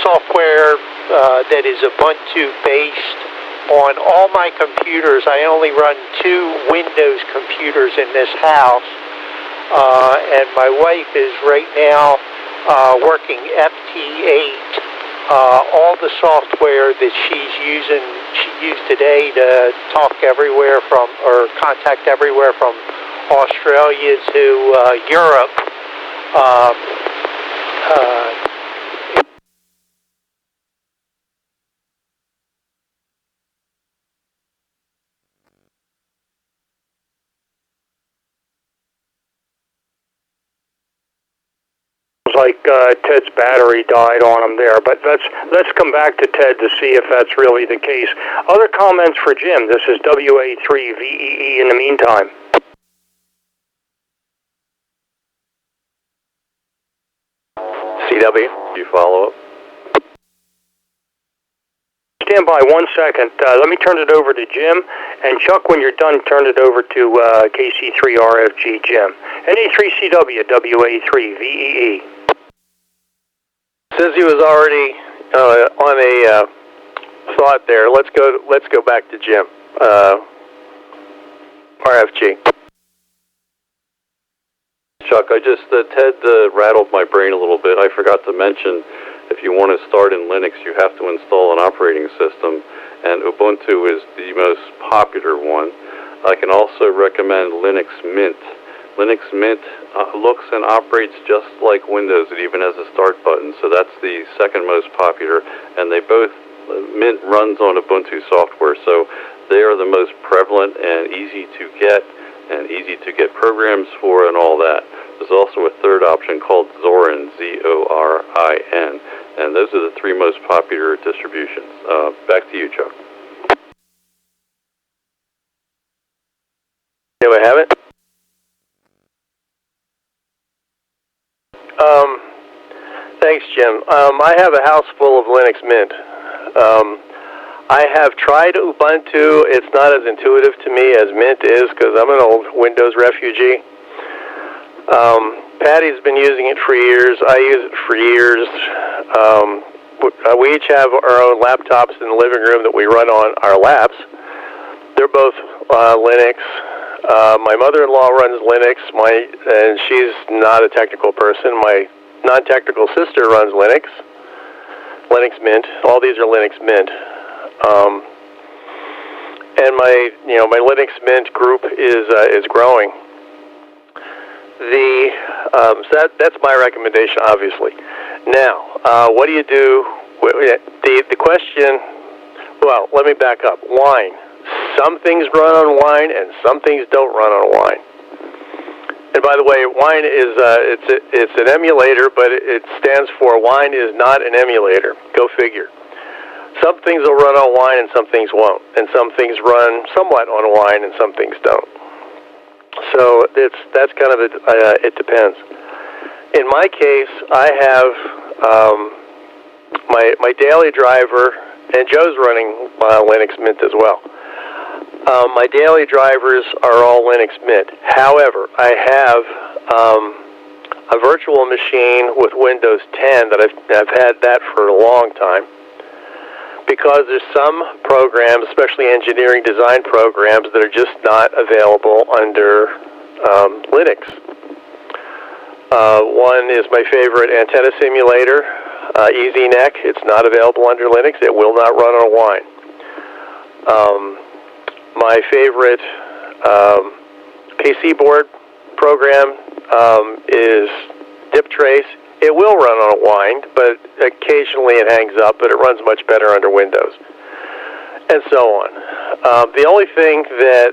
software that is Ubuntu-based on all my computers. I only run 2 Windows computers in this house, and my wife is right now working FT8. All the software that she used today to talk everywhere from, or contact everywhere from Australia to Europe. Like Ted's battery died on him there, but let's come back to Ted to see if that's really the case. Other comments for Jim? This is WA3VEE in the meantime. CW. You follow up? Stand by 1 second. Let me turn it over to Jim. And Chuck, when you're done, turn it over to KC3RFG Jim. NA3CW, WA3VEE. Since he was already on a thought there, let's go back to Jim. RFG. Chuck, Ted rattled my brain a little bit. I forgot to mention, if you want to start in Linux, you have to install an operating system, and Ubuntu is the most popular one. I can also recommend Linux Mint. Linux Mint looks and operates just like Windows. It even has a start button, so that's the second most popular, and they both, Mint runs on Ubuntu software, so they are the most prevalent and easy to get programs for and all that. There's also a third option called Zorin, Z-O-R-I-N, and those are the three most popular distributions. Back to you, Chuck. Do I have it? Thanks, Jim. I have a house full of Linux Mint. I have tried Ubuntu. It's not as intuitive to me as Mint is because I'm an old Windows refugee. Patty's been using it for years. I use it for years. We each have our own laptops in the living room that we run on our laps. They're both Linux. My mother-in-law runs Linux, and she's not a technical person. My non-technical sister runs Linux Mint. All these are Linux Mint. And my Linux Mint group is growing. So that's my recommendation, obviously. Now, what do you do? The question. Well, let me back up. Wine. Some things run on wine, and some things don't run on wine. And by the way, wine is it's an emulator, but it stands for wine is not an emulator. Go figure. Some things will run on wine and some things won't. And some things run somewhat on wine and some things don't. So that's kind of it depends. In my case, I have my daily driver, and Joe's running Linux Mint as well. My daily drivers are all Linux Mint. However, I have a virtual machine with Windows 10 that I've had that for a long time. Because there's some programs, especially engineering design programs, that are just not available under Linux. One is my favorite antenna simulator, EasyNet. It's not available under Linux. It will not run on wine. My favorite PC board program is DipTrace. It will run on a wine, but occasionally it hangs up, but it runs much better under Windows, and so on. The only thing that,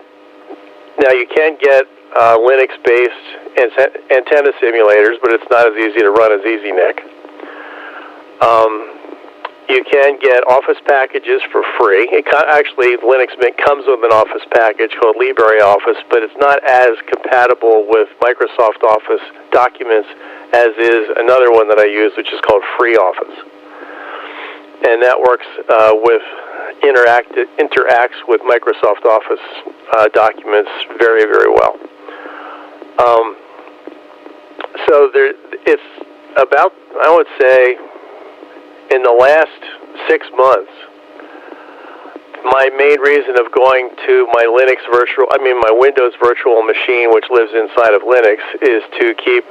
now you can get Linux-based antenna simulators, but it's not as easy to run as EasyNet. You can get Office packages for free. Actually, Linux Mint comes with an Office package called LibreOffice, but it's not as compatible with Microsoft Office documents as is another one that I use, which is called FreeOffice. And that works interacts with Microsoft Office documents very, very well. So it's about, I would say, in the last 6 months, my main reason of going to my my Windows virtual machine, which lives inside of Linux, is to keep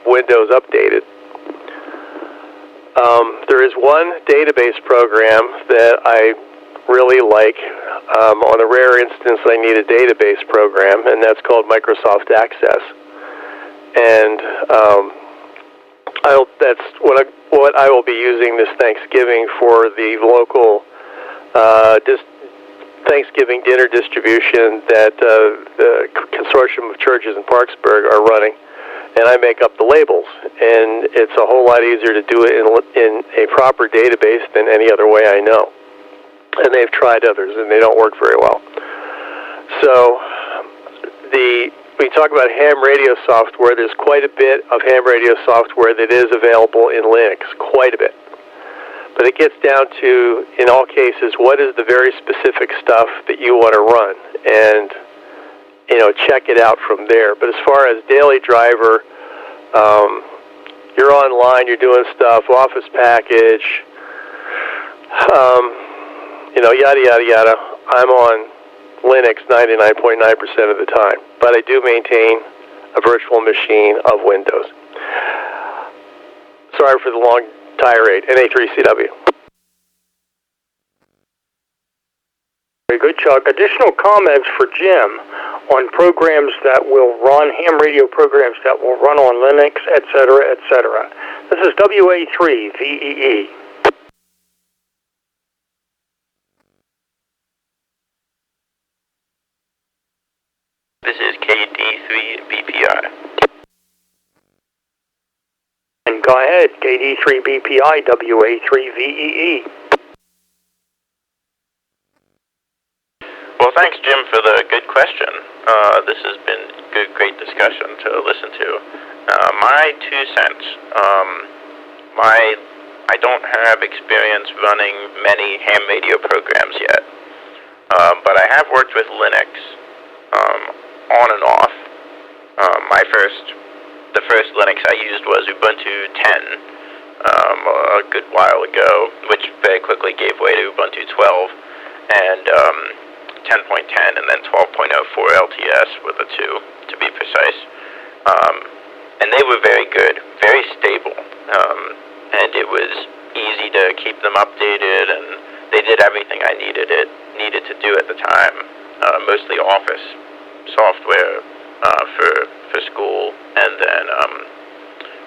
Windows updated. There is one database program that I really like. On a rare instance, I need a database program, and that's called Microsoft Access. And that's what I will be using this Thanksgiving for the local Thanksgiving dinner distribution that the Consortium of Churches in Parksburg are running. And I make up the labels, and it's a whole lot easier to do it in a proper database than any other way I know. And they've tried others, and they don't work very well. So when you talk about ham radio software, there's quite a bit of ham radio software that is available in Linux, quite a bit. But it gets down to, in all cases, what is the very specific stuff that you want to run, and check it out from there. But as far as daily driver, you're online, you're doing stuff, office package, yada, yada, yada. I'm on Linux 99.9% of the time, but I do maintain a virtual machine of Windows. Sorry for the long tirade. NA3CW. Very good, Chuck. Additional comments for Jim on programs that will run, ham radio programs that will run on Linux, etc., etc. This is W3GMS. This is KD3BPI. And go ahead, KD3BPI, WA3VEE. Well, thanks, Jim, for the good question. This has been great discussion to listen to. My 2 cents. I don't have experience running many ham radio programs yet, but I have worked with Linux on and off. The first Linux I used was Ubuntu 10 a good while ago, which very quickly gave way to Ubuntu 12 and 10.10 and then 12.04 LTS with a 2 to be precise. And they were very good, very stable, and it was easy to keep them updated, and they did everything I needed to do at the time, mostly Office software for school, and then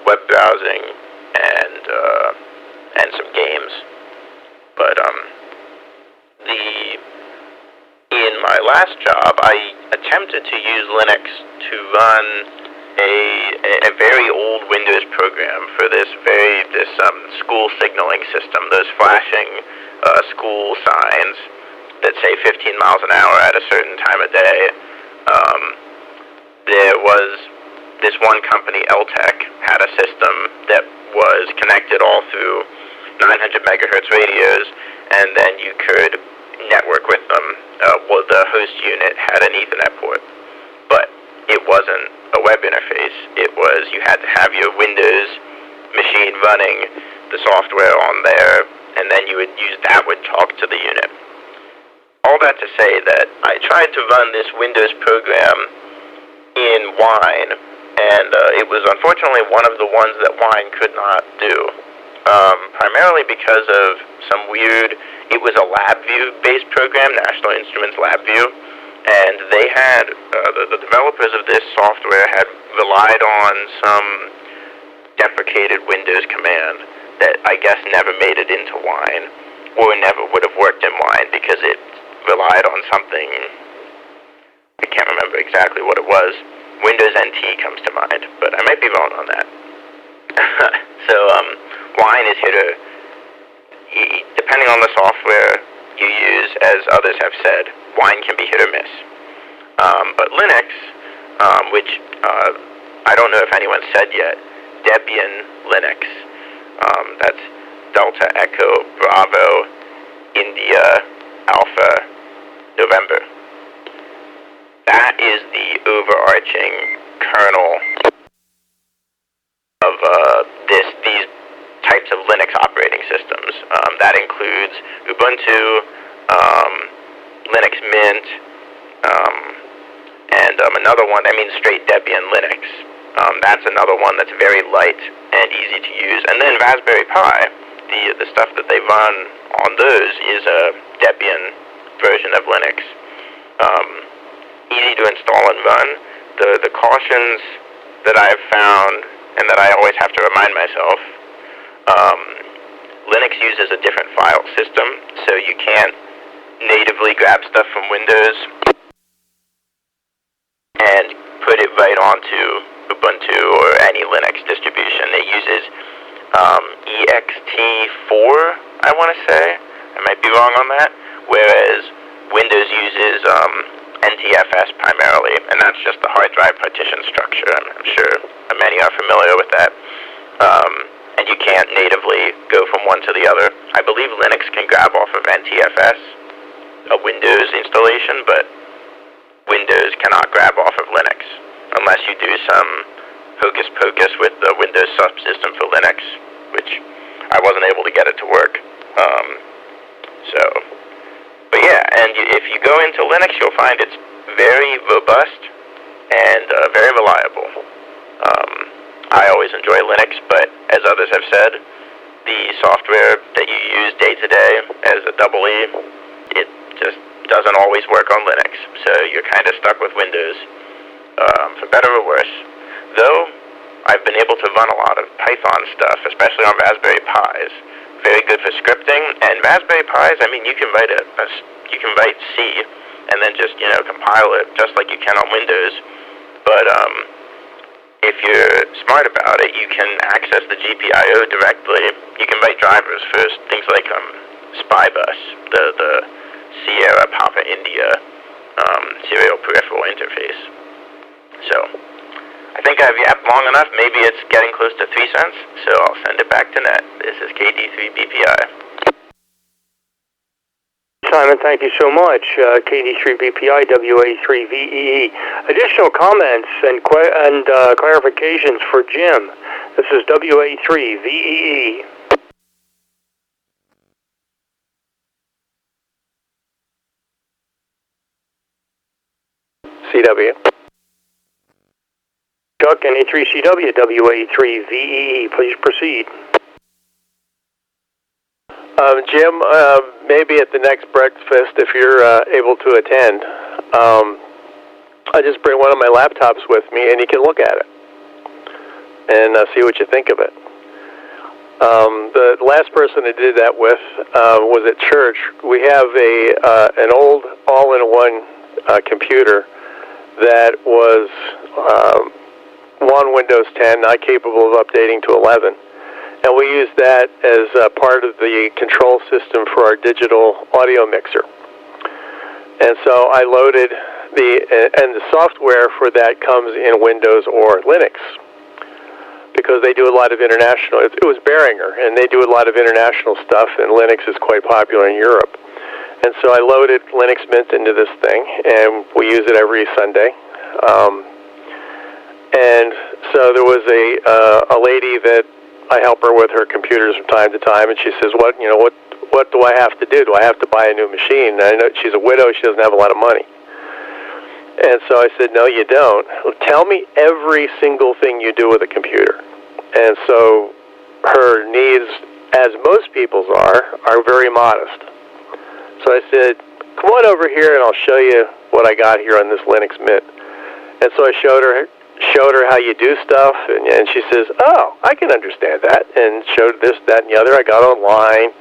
web browsing and some games. But in my last job, I attempted to use Linux to run a very old Windows program for this school signaling system, those flashing school signs that say 15 miles an hour at a certain time of day. There was this one company, Eltec, had a system that was connected all through 900 megahertz radios, and then you could network with them. The host unit had an Ethernet port, but it wasn't a web interface. It was, you had to have your Windows machine running the software on there, and then you would use that would talk to the unit. All that to say that I tried to run this Windows program in Wine, and it was unfortunately one of the ones that Wine could not do, primarily because of some weird, it was a LabVIEW-based program, National Instruments LabVIEW, and they had, the developers of this software had relied on some deprecated Windows command that I guess never made it into Wine, or never would have worked in Wine because it relied on something, I can't remember exactly what it was. Windows NT comes to mind, but I might be wrong on that. So, Wine is here to, depending on the software you use, as others have said, Wine can be hit or miss. But Linux, which I don't know if anyone said yet, Debian Linux, that's Delta Echo Bravo India Alpha November. That is the overarching kernel of these types of Linux operating systems. That includes Ubuntu, Linux Mint, and another one, straight Debian Linux. That's another one that's very light and easy to use. And then Raspberry Pi, the stuff that they run on those is a Debian version of Linux. Easy to install and run. The cautions that I've found, and that I always have to remind myself, Linux uses a different file system, so you can't natively grab stuff from Windows and put it right onto Ubuntu or any Linux distribution. It uses ext4, I want to say. I might be wrong on that. Whereas Windows uses NTFS primarily, and that's just the hard drive partition structure. I'm sure many are familiar with that. And you can't natively go from one to the other. I believe Linux can grab off of NTFS, a Windows installation, but Windows cannot grab off of Linux unless you do some hocus pocus with the Windows subsystem for Linux, which I wasn't able to get it to work. But yeah, and if you go into Linux, you'll find it's very robust and very reliable. I always enjoy Linux, but as others have said, the software that you use day to day as a EE, it just doesn't always work on Linux, so you're kind of stuck with Windows, for better or worse. Though, I've been able to run a lot of Python stuff, especially on Raspberry Pis. Very good for scripting, and Raspberry Pis, I mean, you can write C, and then just, compile it just like you can on Windows, but, if you're smart about it, you can access the GPIO directly. You can write drivers for things like SpyBus, the Sierra Papa India serial peripheral interface. So, I think I've yapped long enough. Maybe it's getting close to 3 cents, so I'll send it back to net. This is KD3BPI. Simon, thank you so much. KD3BPI, WA3VEE. Additional comments and clarifications for Jim. This is WA3VEE. CW. Chuck, NA3CW, WA3VEE. Please proceed. Jim, maybe at the next breakfast, if you're able to attend, I just bring one of my laptops with me, and you can look at it and see what you think of it. The last person I did that with was at church. We have an old all-in-one computer that was on Windows 10, not capable of updating to 11. And we use that as part of the control system for our digital audio mixer. And so I loaded and the software for that comes in Windows or Linux, because they do a lot of international, it was Behringer, and they do a lot of international stuff, and Linux is quite popular in Europe. And so I loaded Linux Mint into this thing, and we use it every Sunday. And so there was a lady that I help her with her computers from time to time, and she says, "What do I have to do? Do I have to buy a new machine?" And I know she's a widow; she doesn't have a lot of money. And so I said, "No, you don't. Tell me every single thing you do with a computer." And so her needs, as most people's are very modest. So I said, "Come on over here, and I'll show you what I got here on this Linux Mint." And so I showed her how you do stuff, and she says, "Oh, I can understand that," and showed this, that, and the other. I got online,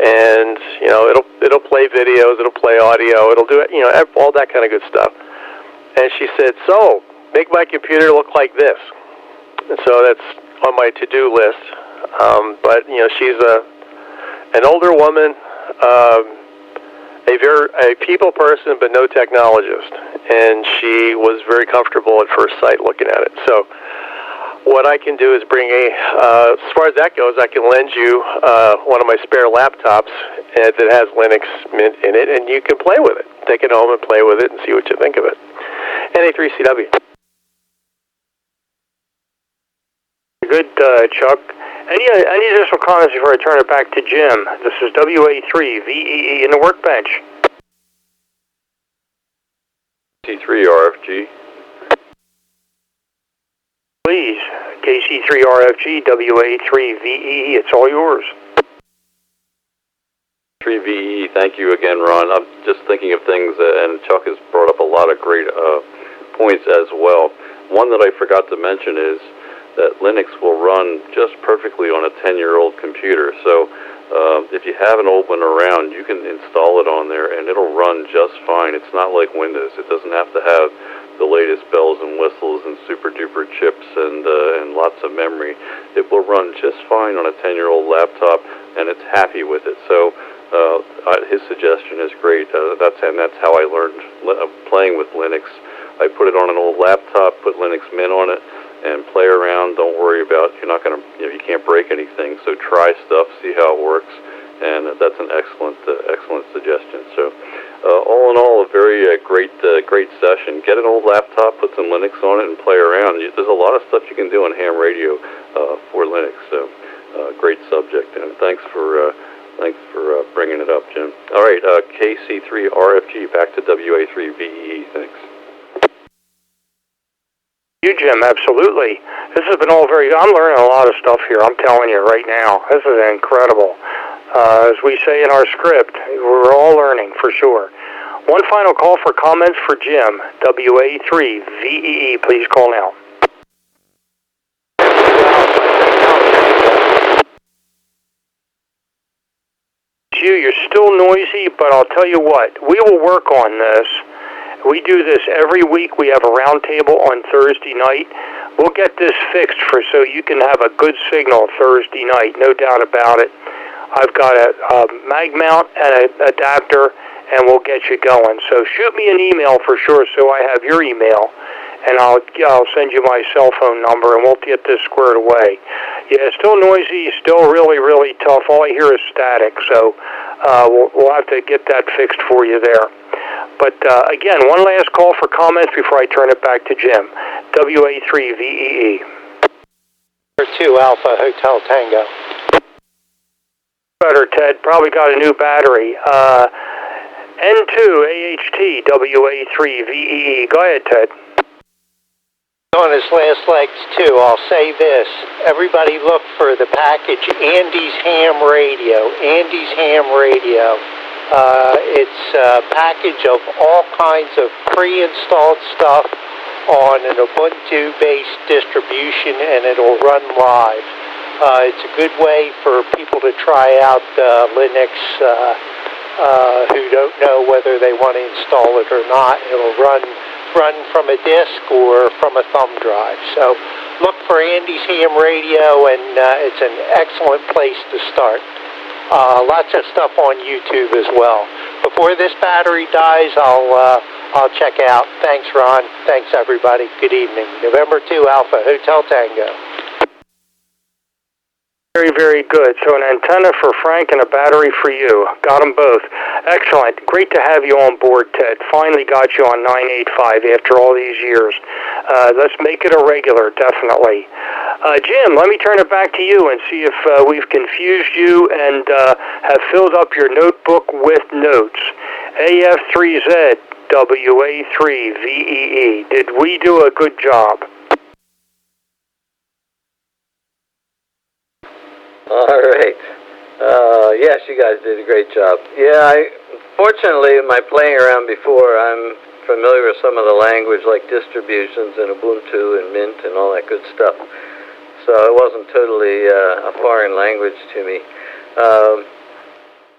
and it'll play videos, it'll play audio, it'll do all that kind of good stuff. And she said, "So, make my computer look like this." And so that's on my to-do list. But she's an older woman, a people person, but no technologist, and she was very comfortable at first sight looking at it. So what I can do is bring as far as that goes, I can lend you one of my spare laptops that has Linux Mint in it, and you can play with it. Take it home and play with it and see what you think of it. NA3CW. Good, Chuck. Any additional comments before I turn it back to Jim? This is WA3VEE in the Workbench. KC3RFG. Please, KC3RFG, WA3VEE, it's all yours. 3VE, thank you again, Ron. I'm just thinking of things, and Chuck has brought up a lot of great points as well. One that I forgot to mention is that Linux will run just perfectly on a 10-year-old computer. So if you have an old one around, you can install it on there, and it'll run just fine. It's not like Windows. It doesn't have to have the latest bells and whistles and super-duper chips and lots of memory. It will run just fine on a 10-year-old laptop, and it's happy with it. So his suggestion is great. That's how I learned playing with Linux. I put it on an old laptop, put Linux Mint on it, and play around. Don't worry about you can't break anything. So try stuff, see how it works, and that's an excellent suggestion. So all in all, a very great session. Get an old laptop, put some Linux on it, and play around. There's a lot of stuff you can do on ham radio for Linux. So great subject, and thanks for bringing it up, Jim. All right, KC3RFG back to WA3VEE. Thanks. You, Jim, absolutely. This has been all I'm learning a lot of stuff here, I'm telling you right now. This is incredible. As we say in our script, we're all learning for sure. One final call for comments for Jim, WA3VEE. Please call now. You're still noisy, but I'll tell you what, we will work on this. We do this every week. We have a roundtable on Thursday night. We'll get this fixed so you can have a good signal Thursday night, no doubt about it. I've got a mag mount and an adapter, and we'll get you going. So shoot me an email for sure so I have your email, and I'll send you my cell phone number, and we'll get this squared away. Yeah, it's still noisy, still really, really tough. All I hear is static, so we'll have to get that fixed for you there. But again, one last call for comments before I turn it back to Jim. WA3VEE. 2 Alpha Hotel Tango. Better, Ted. Probably got a new battery. N2AHT WA3VEE. Go ahead, Ted. On his last legs, too, I'll say this. Everybody look for the package, Andy's Ham Radio. Andy's Ham Radio. It's a package of all kinds of pre-installed stuff on an Ubuntu-based distribution, and it'll run live. It's a good way for people to try out Linux who don't know whether they want to install it or not. It'll run from a disk or from a thumb drive. So look for Andy's Ham Radio, and it's an excellent place to start. Lots of stuff on YouTube as well. Before this battery dies, I'll check out. Thanks, Ron. Thanks, everybody. Good evening. November 2 Alpha Hotel Tango. Very, very good. So an antenna for Frank and a battery for you. Got them both. Excellent. Great to have you on board, Ted. Finally got you on 985 after all these years. Let's make it a regular, definitely. Jim, let me turn it back to you and see if we've confused you and have filled up your notebook with notes. AF3Z WA3VEE. Did we do a good job? All right. Yes, you guys did a great job. Yeah, fortunately, in my playing around before, I'm familiar with some of the language like distributions and Ubuntu and Mint and all that good stuff. So it wasn't totally a foreign language to me.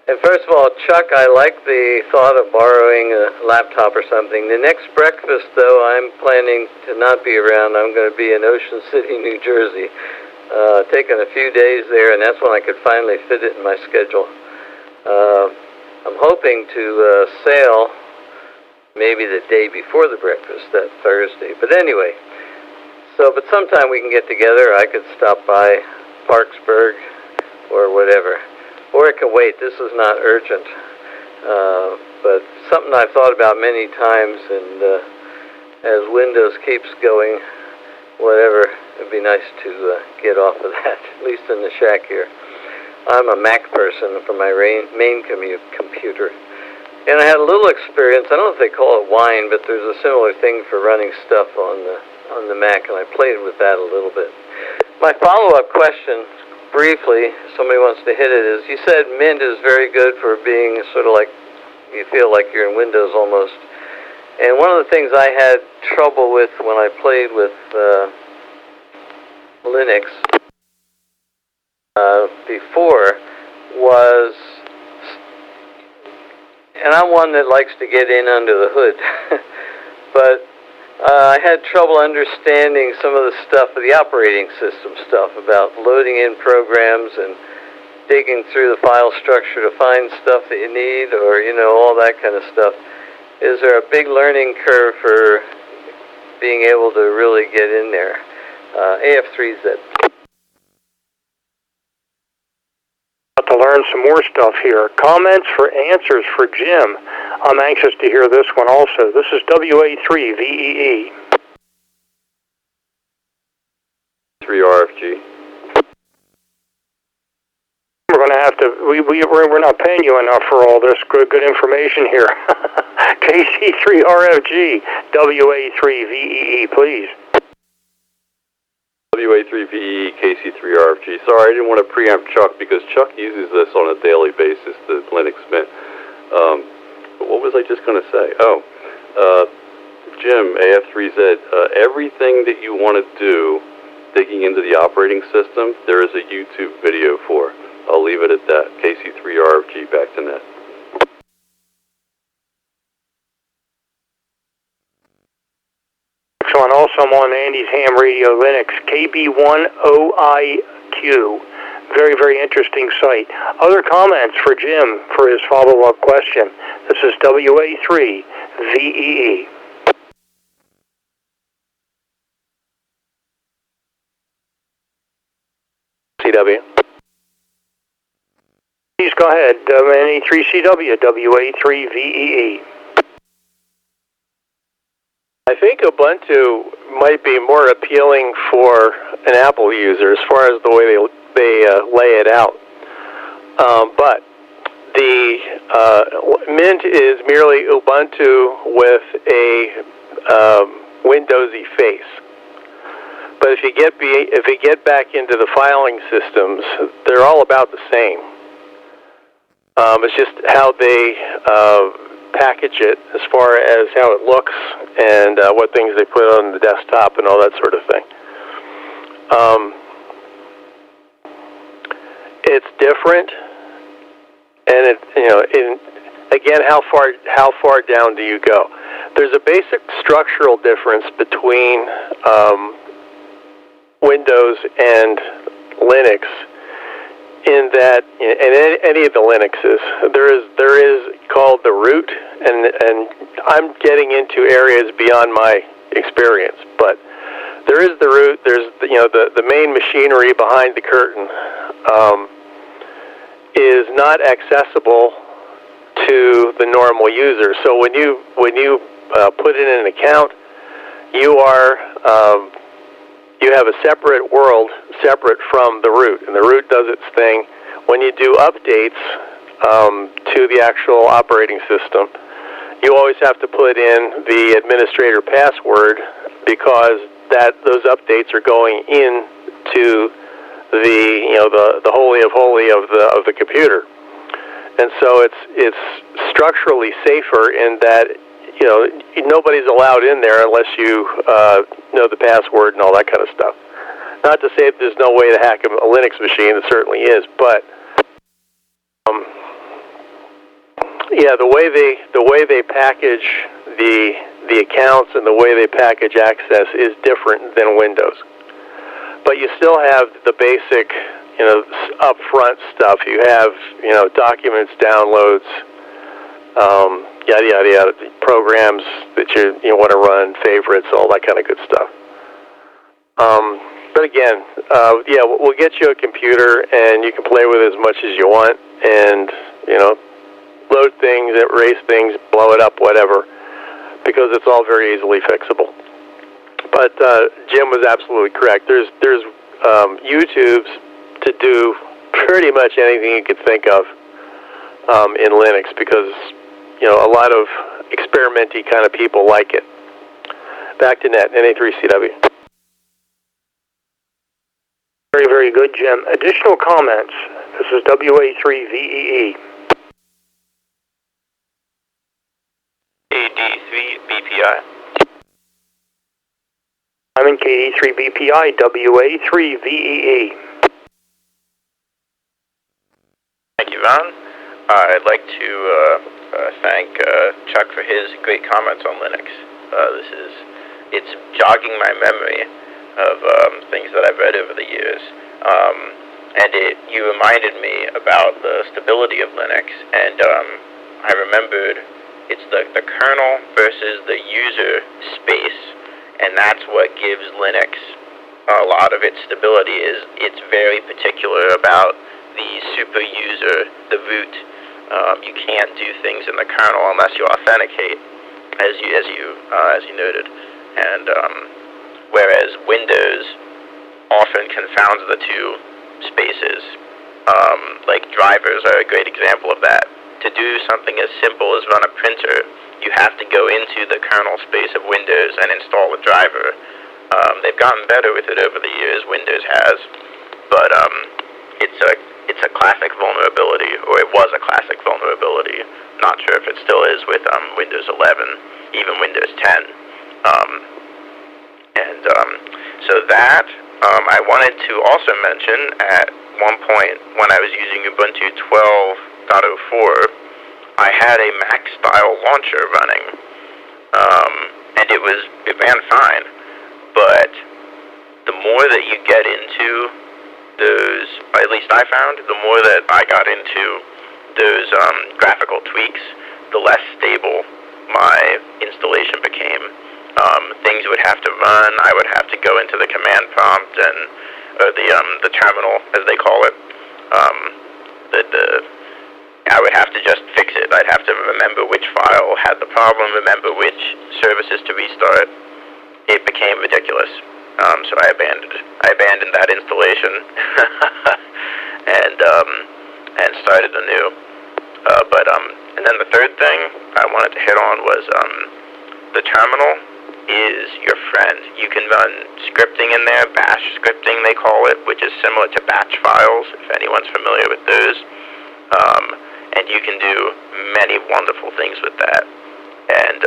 And first of all, Chuck, I like the thought of borrowing a laptop or something. The next breakfast, though, I'm planning to not be around. I'm going to be in Ocean City, New Jersey. Taking a few days there, and that's when I could finally fit it in my schedule. I'm hoping to sail maybe the day before the breakfast, that Thursday. But anyway, but sometime we can get together. I could stop by Parksburg or whatever. Or it can wait. This is not urgent. But something I've thought about many times, and as Windows keeps going, whatever, it'd be nice to get off of that, at least in the shack here. I'm a Mac person for my main computer. And I had a little experience, I don't know if they call it Wine, but there's a similar thing for running stuff on the Mac, and I played with that a little bit. My follow-up question, briefly, somebody wants to hit it, is you said Mint is very good for being sort of like, you feel like you're in Windows almost. And one of the things I had trouble with when I played with Linux before was, and I'm one that likes to get in under the hood, but I had trouble understanding some of the stuff, the operating system stuff, about loading in programs and digging through the file structure to find stuff that you need, or, you know, all that kind of stuff. Is there a big learning curve for being able to really get in there? AF3Z. To learn some more stuff here. Comments for answers for Jim. I'm anxious to hear this one also. This is WA3VEE. 3RFG. We're going to have to, we're not paying you enough for all this good information here. KC3RFG, WA3VEE, please. WA3VE, KC3RFG. Sorry, I didn't want to preempt Chuck because Chuck uses this on a daily basis, the Linux Mint. But what was I just going to say? Oh, Jim, AF3Z, everything that you want to do digging into the operating system, there is a YouTube video for. I'll leave it at that. KC3RFG, back to net. Excellent. Also, I'm on Andy's Ham Radio Linux, KB1OIQ. Very, very interesting site. Other comments for Jim for his follow-up question. This is WA3VEE. CW. Please go ahead. NE3CW, WA3VEE. I think Ubuntu might be more appealing for an Apple user as far as the way they lay it out. But the Mint is merely Ubuntu with a Windowsy face. But if you get back into the filing systems, they're all about the same. It's just how they package it as far as how it looks and what things they put on the desktop and all that sort of thing. It's different, and again, how far down do you go? There's a basic structural difference between Windows and Linux, in that, in any of the Linuxes, there is called the root, and I'm getting into areas beyond my experience, but there is the root. There's the main machinery behind the curtain is not accessible to the normal user. So when you put in an account, you have a separate world, separate from the root, and the root does its thing. When you do updates to the actual operating system, you always have to put in the administrator password, because those updates are going into the holy of holy of the computer, and so it's structurally safer in that nobody's allowed in there unless you know the password and all that kind of stuff. Not to say that there's no way to hack a Linux machine, there certainly is, but the way they package the accounts and the way they package access is different than Windows. But you still have the basic, upfront stuff. You have, documents, downloads, yada yada yada, programs that you want to run, favorites, all that kind of good stuff. But again, we'll get you a computer and you can play with it as much as you want, and load things, erase things, blow it up, whatever, because it's all very easily fixable. But Jim was absolutely correct. There's YouTubes to do pretty much anything you could think of in Linux, because a lot of experimenty kind of people like it. Back to net, NA3CW. Very, very good, Jim. Additional comments. This is WA3VEE. KD3BPI. I'm in KD3BPI, WA3VEE. Thank you, Ron. I'd like to thank Chuck for his great comments on Linux. It's jogging my memory of things that I've read over the years. and you reminded me about the stability of Linux, and I remembered it's the kernel versus the user space, and that's what gives Linux a lot of its stability. Is it's very particular about the super user, the root. You can't do things in the kernel unless you authenticate, as you noted, and whereas Windows often confounds the two spaces. Like drivers are a great example of that. To do something as simple as run a printer, you have to go into the kernel space of Windows and install a driver. They've gotten better with it over the years, Windows has, but it's a classic vulnerability, or it was a classic vulnerability. Not sure if it still is with Windows 11, even Windows 10. So that, I wanted to also mention at one point when I was using Ubuntu 12.04, I had a Mac-style launcher running, and it ran fine, but the more that you get into those, at least I found, the more that I got into those graphical tweaks, the less stable my installation became. Things would have to run. I would have to go into the command prompt or the terminal, as they call it. I would have to just fix it. I'd have to remember which file had the problem, remember which services to restart. It became ridiculous. So I abandoned that installation and started anew. And then the third thing I wanted to hit on was the terminal is your friend. You can run scripting in there, bash scripting they call it, which is similar to batch files, if anyone's familiar with those. And you can do many wonderful things with that. And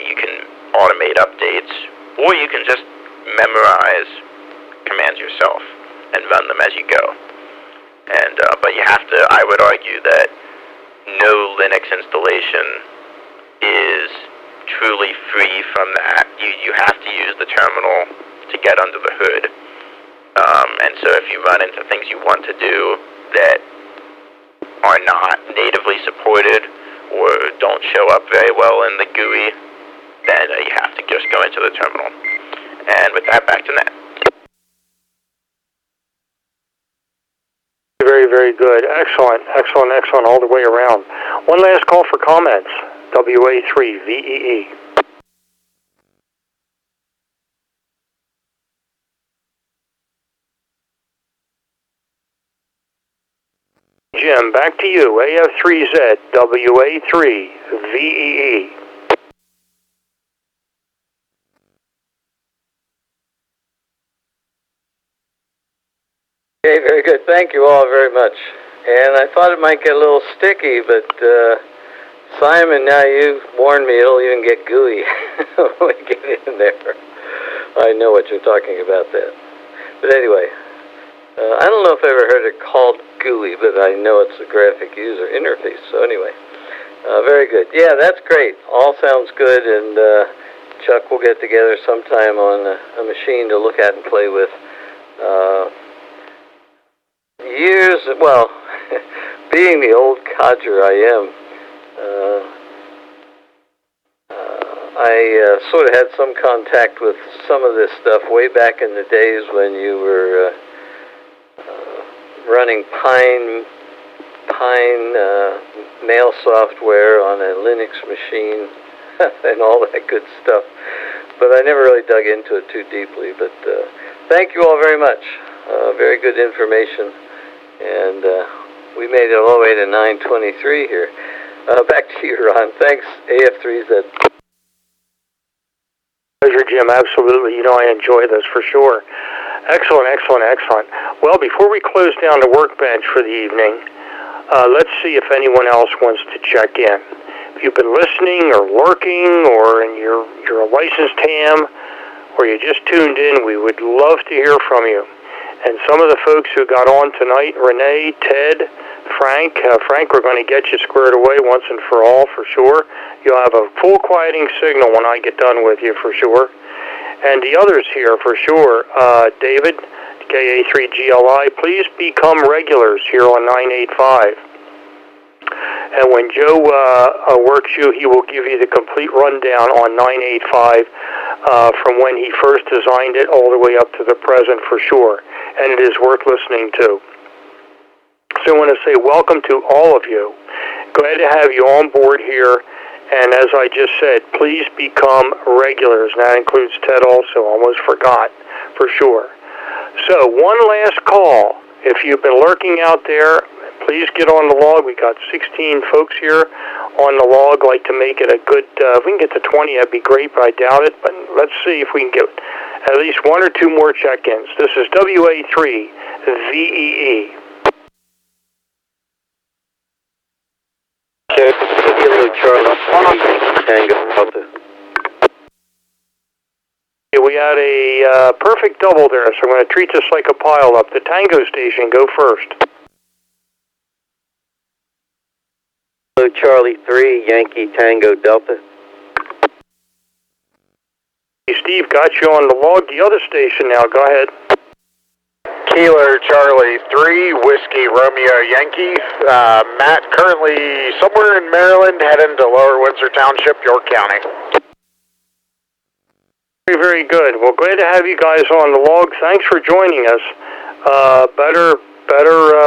you can automate updates, or you can just memorize commands yourself and run them as you go. And but you have to, I would argue that no Linux installation is truly free from that. You have to use the terminal to get under the hood. And so if you run into things you want to do that are not natively supported or don't show up very well in the GUI, then you have to just go into the terminal. And with that, back to Nat. Very, very good. Excellent, excellent, excellent all the way around. One last call for comments. WA3VEE. Jim, back to you. AF3Z, WA3VEE. Okay, very good. Thank you all very much. And I thought it might get a little sticky, but Simon, now you warned me it'll even get gooey when we get in there. I know what you're talking about that. But anyway, I don't know if I ever heard it called GUI, but I know it's a graphic user interface. So anyway, very good. Yeah, that's great. All sounds good, and Chuck will get together sometime on a machine to look at and play with. Being the old codger I am, I sort of had some contact with some of this stuff way back in the days when you were running Pine mail software on a Linux machine and all that good stuff. But I never really dug into it too deeply. But thank you all very much. Very good information. And we made it all the way to 9:23 here. Back to you, Ron. Thanks, AF3Z. Pleasure, Jim. Absolutely. You know, I enjoy this for sure. Excellent, excellent, excellent. Well, before we close down the Workbench for the evening, let's see if anyone else wants to check in. If you've been listening or working or you're a licensed ham or you just tuned in, we would love to hear from you. And some of the folks who got on tonight, Renee, Ted, Frank, we're going to get you squared away once and for all, for sure. You'll have a full quieting signal when I get done with you, for sure. And the others here, for sure, David, KA3GLI, please become regulars here on 985. And when Joe works you, he will give you the complete rundown on 985 from when he first designed it all the way up to the present for sure. And it is worth listening to. So I want to say welcome to all of you. Glad to have you on board here. And as I just said, please become regulars. And that includes Ted also. Almost forgot, for sure. So one last call. If you've been lurking out there, please get on the log. We got 16 folks here on the log. Like to make it a good, if we can get to 20, that'd be great, but I doubt it. But let's see if we can get at least one or two more check-ins. This is WA3VEE. We had a perfect double there, so I'm going to treat this like a pile-up. The Tango station, go first. Charlie 3, Yankee Tango Delta. Hey, Steve, got you on the log. The other station now, go ahead. Kilo Charlie 3, Whiskey Romeo Yankee. Matt, currently somewhere in Maryland, heading to Lower Windsor Township, York County. Very, very good. Well, glad to have you guys on the log. Thanks for joining us. Better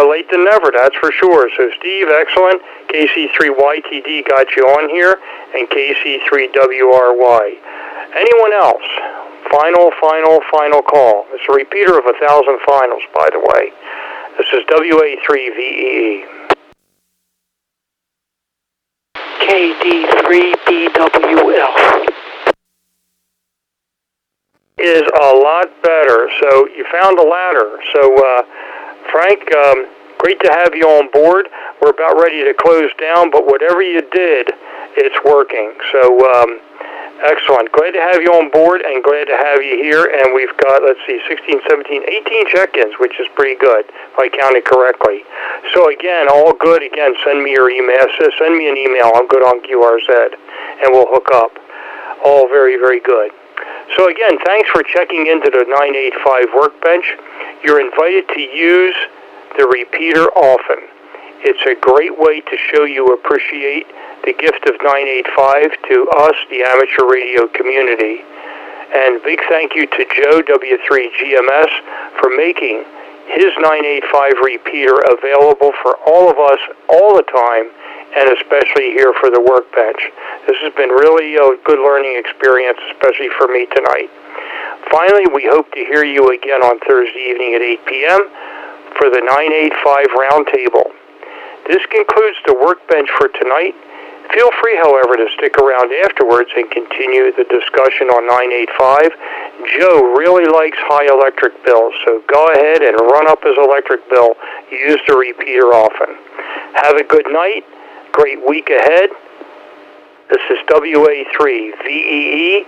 late than never, that's for sure. So, Steve, excellent. KC3YTD got you on here, and KC3WRY. Anyone else? Final call. It's a repeater of 1,000 finals, by the way. This is WA3VEE. KD3BWL. Is a lot better. So you found a ladder. So, Frank, great to have you on board. We're about ready to close down, but whatever you did, it's working. So, excellent. Glad to have you on board and glad to have you here. And we've got, 16, 17, 18 check-ins, which is pretty good, if I counted correctly. So again, all good. Again, send me your email. Send me an email. I'm good on QRZ, and we'll hook up. All very, very good. So again, thanks for checking into the 985 Workbench. You're invited to use the repeater often. It's a great way to show you appreciate the gift of 985 to us, the amateur radio community. And big thank you to Joe, W3GMS, for making his 985 repeater available for all of us all the time, and especially here for the Workbench. This has been really a good learning experience, especially for me tonight. Finally, we hope to hear you again on Thursday evening at 8 p.m. for the 985 Roundtable. This concludes the Workbench for tonight. Feel free, however, to stick around afterwards and continue the discussion on 985. Joe really likes high electric bills, so go ahead and run up his electric bill. Use the repeater often. Have a good night. Great week ahead. This is WA3VEE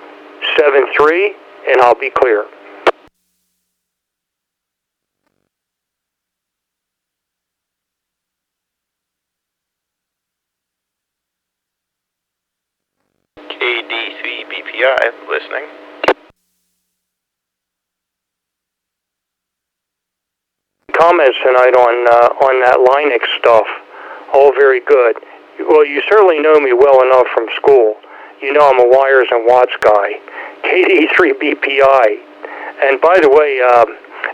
73, and I'll be clear. KD3BPI, listening. Comments tonight on that Linux stuff. All very good. Well, you certainly know me well enough from school. You know I'm a wires and watts guy. KD3BPI. And by the way,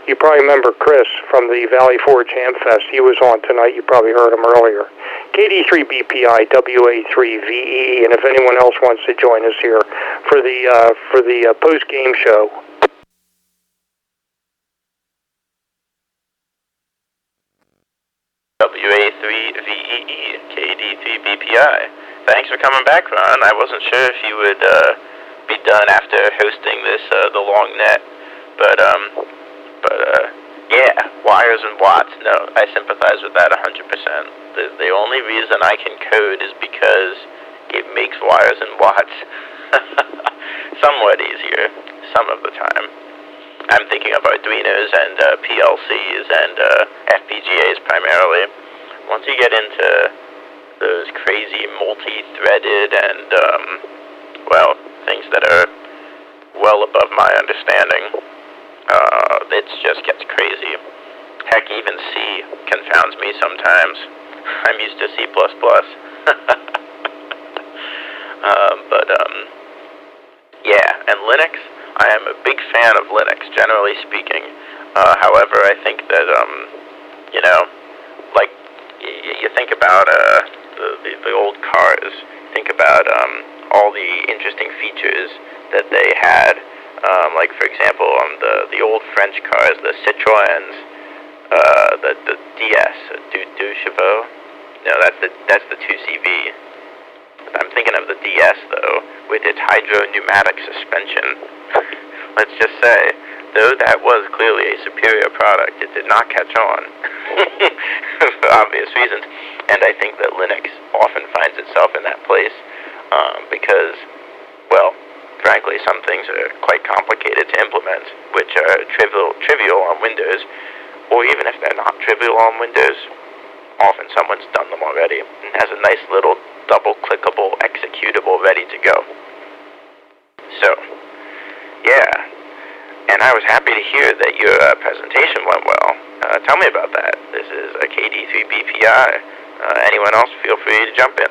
you probably remember Chris from the Valley Forge Hamfest. He was on tonight. You probably heard him earlier. KD3BPI, WA3VEE. And if anyone else wants to join us here for the post-game show. WA3VEE, KD3BPI. Thanks for coming back, Ron. I wasn't sure if you would be done after hosting this the long net, but yeah, wires and watts. No, I sympathize with that 100%. The only reason I can code is because it makes wires and watts somewhat easier some of the time. I'm thinking of Arduinos and PLCs and FPGAs primarily. Once you get into those crazy multi-threaded and, things that are well above my understanding, It just gets crazy. Heck, even C confounds me sometimes. I'm used to C++. Yeah, and Linux, I am a big fan of Linux, generally speaking. However, I think that, like, you think about the old cars, think about all the interesting features that they had. Like, for example, on the old French cars, the Citroëns, the DS, deux chevaux. No, that's the 2CV. I'm thinking of the DS, though, with its hydro-pneumatic suspension. Let's just say, though that was clearly a superior product, it did not catch on, for obvious reasons. And I think that Linux often finds itself in that place, because, well, frankly, some things are quite complicated to implement, which are trivial on Windows, or even if they're not trivial on Windows, often someone's done them already and has a nice little double-clickable executable ready to go. So, yeah, and I was happy to hear that your presentation went well. Tell me about that. This is a KD3BPI. Anyone else, feel free to jump in.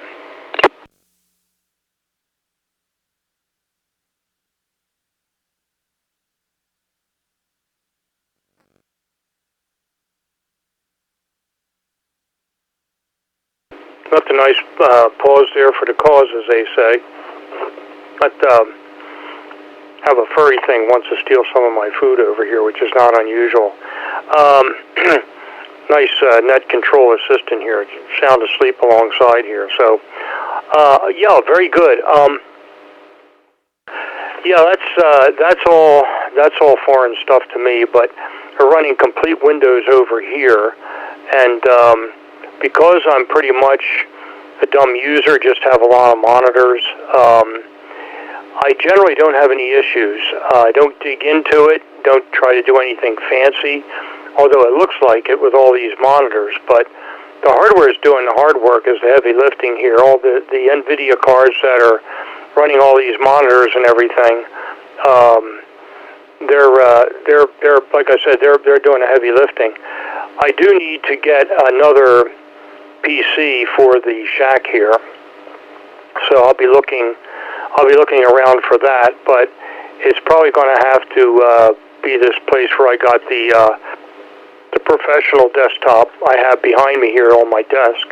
Left a nice pause there for the cause, as they say. But have a furry thing wants to steal some of my food over here, which is not unusual. Nice net control assistant here. Sound asleep alongside here. So, yeah, very good. Yeah, that's all foreign stuff to me. But we're running complete Windows over here, and because I'm pretty much a dumb user, just have a lot of monitors, I generally don't have any issues. I don't dig into it, don't try to do anything fancy, although it looks like it with all these monitors. But the hardware is doing the hard work, is the heavy lifting here. All the NVIDIA cards that are running all these monitors and everything, they're like I said, they're doing the heavy lifting. I do need to get another PC for the shack here, so I'll be looking around for that. But it's probably going to have to be this place where I got the professional desktop I have behind me here on my desk.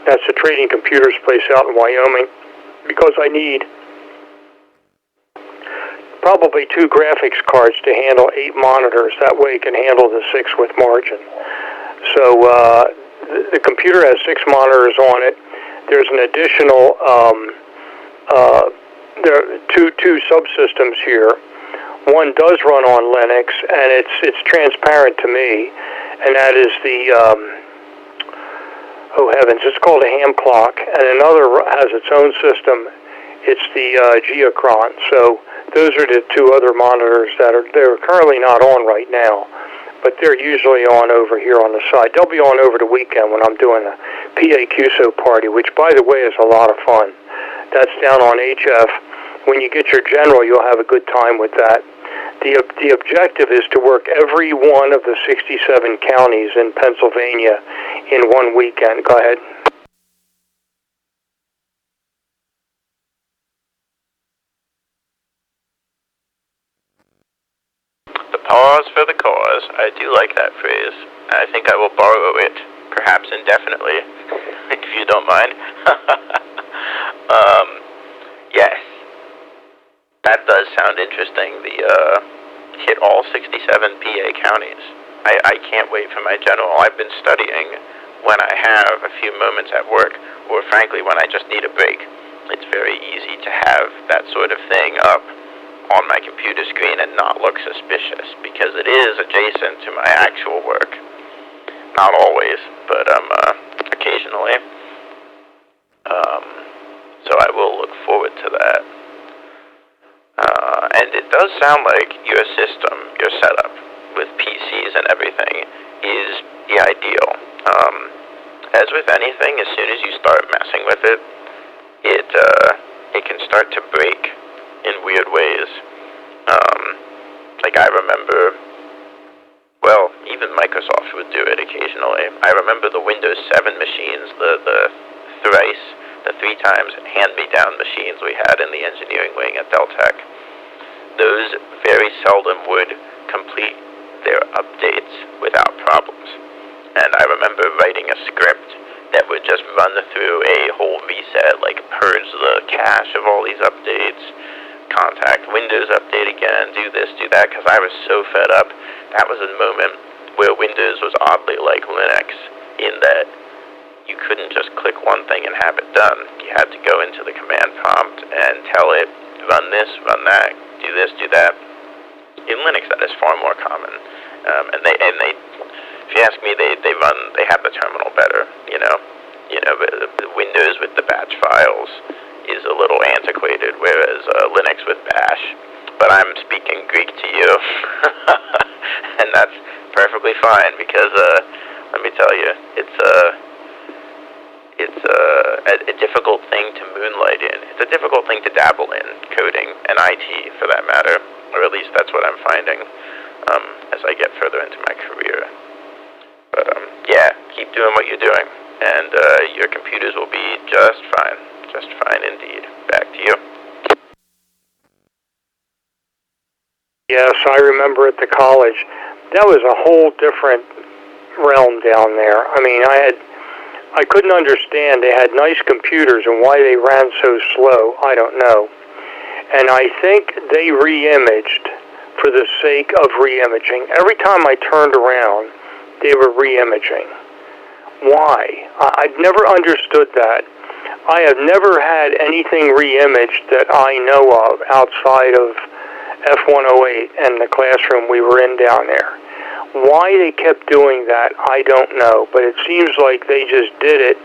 That's the Trading Computers place out in Wyoming, because I need probably 2 graphics cards to handle 8 monitors. That way it can handle the 6 with margin. So the computer has 6 monitors on it. There's an additional there are two subsystems here. One does run on Linux, and it's transparent to me, and that is the oh heavens, it's called a ham clock, and another has its own system. It's the Geocron. So those are the 2 other monitors they're currently not on right now, but they're usually on over here on the side. They'll be on over the weekend when I'm doing a PA-QSO party, which, by the way, is a lot of fun. That's down on HF. When you get your general, you'll have a good time with that. The objective is to work every one of the 67 counties in Pennsylvania in one weekend. Go ahead. The pause for the cause. I do like that phrase. I think I will borrow it, perhaps indefinitely, if you don't mind. Yes. That does sound interesting. The hit all 67 PA counties. I can't wait for my general. I've been studying when I have a few moments at work, or frankly when I just need a break. It's very easy to have that sort of thing up on my computer screen and not look suspicious, because it is adjacent to my actual work. Not always, but occasionally. So I will look forward to that. And it does sound like your system, your setup with PCs and everything is the ideal. As with anything, as soon as you start messing with it, it can start to break in weird ways. Like, I remember, well, even Microsoft would do it occasionally. I remember the Windows 7 machines, the three times hand-me-down machines we had in the engineering wing at Deltec. Those very seldom would complete their updates without problems. And I remember writing a script that would just run through a whole reset, like purge the cache of all these updates, contact Windows update again, do this, do that, because I was so fed up. That was a moment where Windows was oddly like Linux in that you couldn't just click one thing and have it done. You had to go into the command prompt and tell it, run this, run that, do this, do that. In Linux, that is far more common. And they, if you ask me, they have the terminal better. You know, the Windows with the batch files is a little antiquated, whereas Linux with Bash. But I'm speaking Greek to you, and that's perfectly fine because let me tell you, it's a difficult thing to moonlight in. It's a difficult thing to dabble in, coding and IT for that matter, or at least that's what I'm finding as I get further into my career. But yeah, keep doing what you're doing, and your computers will be just fine indeed. Back to you. Yes, I remember at the college, that was a whole different realm down there. I mean, I couldn't understand. They had nice computers, and why they ran so slow, I don't know. And I think they re-imaged for the sake of re-imaging. Every time I turned around, they were re-imaging. Why? I've never understood that. I have never had anything re-imaged that I know of outside of F108 and the classroom we were in down there. Why they kept doing that, I don't know, but it seems like they just did it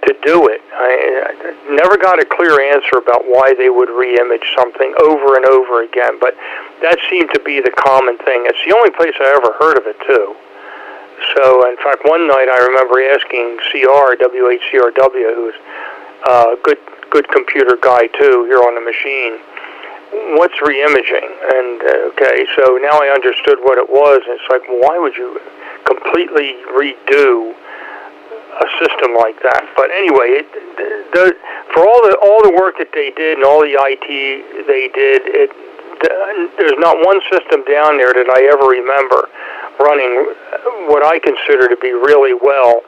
to do it. I never got a clear answer about why they would re-image something over and over again, but that seemed to be the common thing. It's the only place I ever heard of it, too. So, in fact, one night I remember asking W3GMS, who's a good computer guy, too, here on the machine, what's re-imaging? And, okay, so now I understood what it was. It's like, why would you completely redo a system like that? But anyway, for all the work that they did and all the IT they did, there's not one system down there that I ever remember running what I consider to be really well,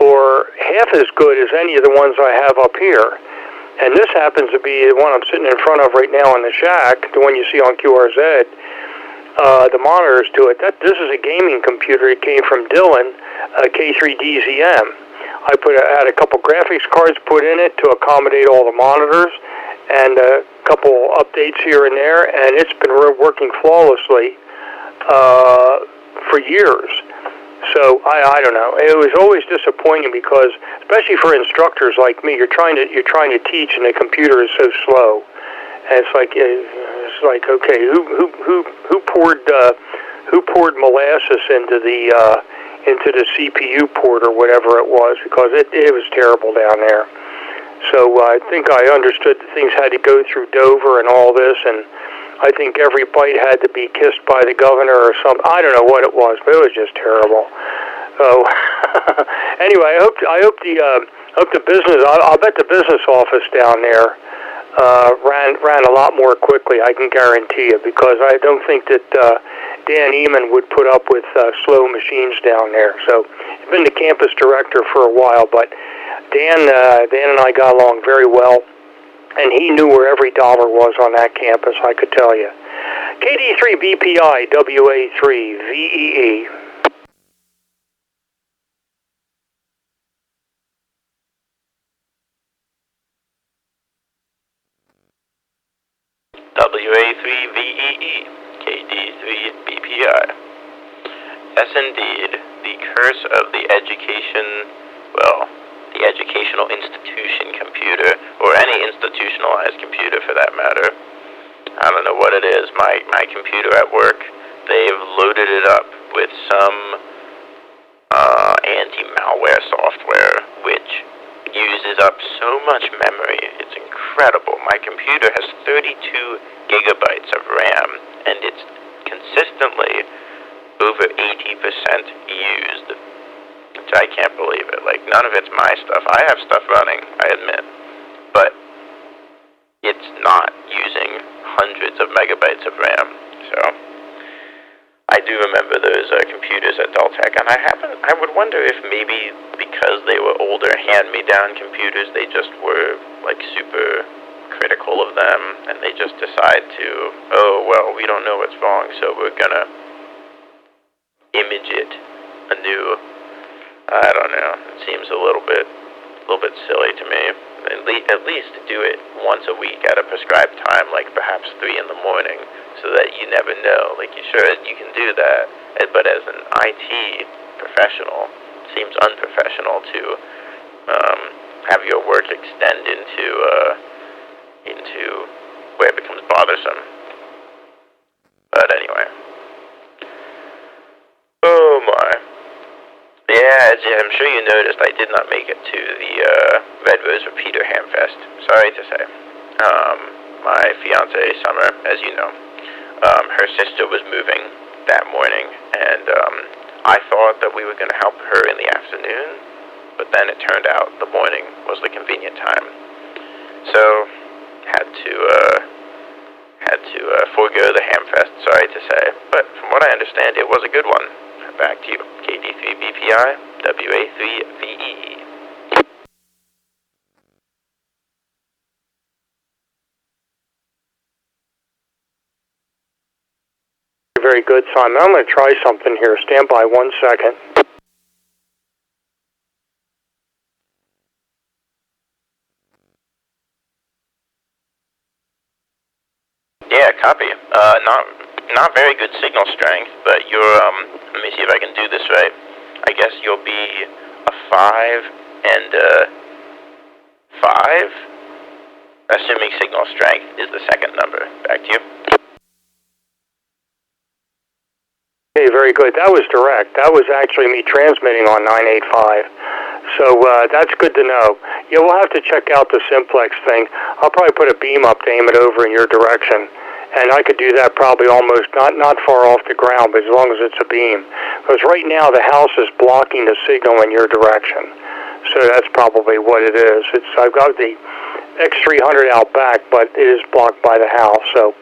or half as good as any of the ones I have up here. And this happens to be the one I'm sitting in front of right now in the shack, the one you see on QRZ. The monitors to it. This is a gaming computer. It came from Dylan, K3DZM. I had a couple graphics cards put in it to accommodate all the monitors, and a couple updates here and there, and it's been working flawlessly for years. So I don't know. It was always disappointing because, especially for instructors like me, you're trying to teach, and the computer is so slow. And it's like okay, who poured molasses into the CPU port or whatever it was, because it was terrible down there. So I think I understood that things had to go through Dover and all this, and I think every byte had to be kissed by the governor or something. I don't know what it was, but it was just terrible. So anyway, I hope the business. I'll bet the business office down there ran a lot more quickly. I can guarantee it, because I don't think that Dan Eman would put up with slow machines down there. So he's been the campus director for a while, but Dan and I got along very well. And he knew where every dollar was on that campus, I could tell you. KD3BPI WA3VEE. WA3VEE, KD3BPI. Yes, indeed, the curse of the the educational institution computer, or any institutionalized computer for that matter. I don't know what it is. My computer at work, they've loaded it up with some anti-malware software, which uses up so much memory. It's incredible. My computer has 32 gigabytes of RAM and it's consistently over 80% used. Which I can't believe it. Like, none of it's my stuff. I have stuff running, I admit, but it's not using hundreds of megabytes of RAM. So I do remember those computers at Deltec, and I would wonder if maybe because they were older hand-me-down computers, they just were like super critical of them, and they just decide to, oh well, we don't know what's wrong, so we're gonna image it anew. I don't know. It seems a little bit silly to me. At least do it once a week at a prescribed time, like perhaps 3 in the morning, so that you never know. Like, you can do that, but as an IT professional, it seems unprofessional to have your work extend into where it becomes bothersome. But anyway. Oh my. Yeah, as I'm sure you noticed, I did not make it to the Red Rose Repeater Hamfest. Sorry to say. My fiancée, Summer, as you know, her sister was moving that morning, and I thought that we were going to help her in the afternoon, but then it turned out the morning was the convenient time. So, had to forego the Hamfest, sorry to say, but from what I understand, it was a good one. Back to you, KD3BPI, WA3VE. Very good, Simon. I'm going to try something here. Stand by 1 second. Yeah, copy. Not very good signal strength, but you're, let me see if I can do this right. I guess you'll be a 5 and a 5, assuming signal strength is the second number. Back to you. Okay, very good. That was direct. That was actually me transmitting on 985. So that's good to know. Yeah, we'll have to check out the simplex thing. I'll probably put a beam up to aim it over in your direction. And I could do that probably almost not far off the ground, but as long as it's a beam. Because right now the house is blocking the signal in your direction. So that's probably what it is. I've got the X300 out back, but it is blocked by the house. So,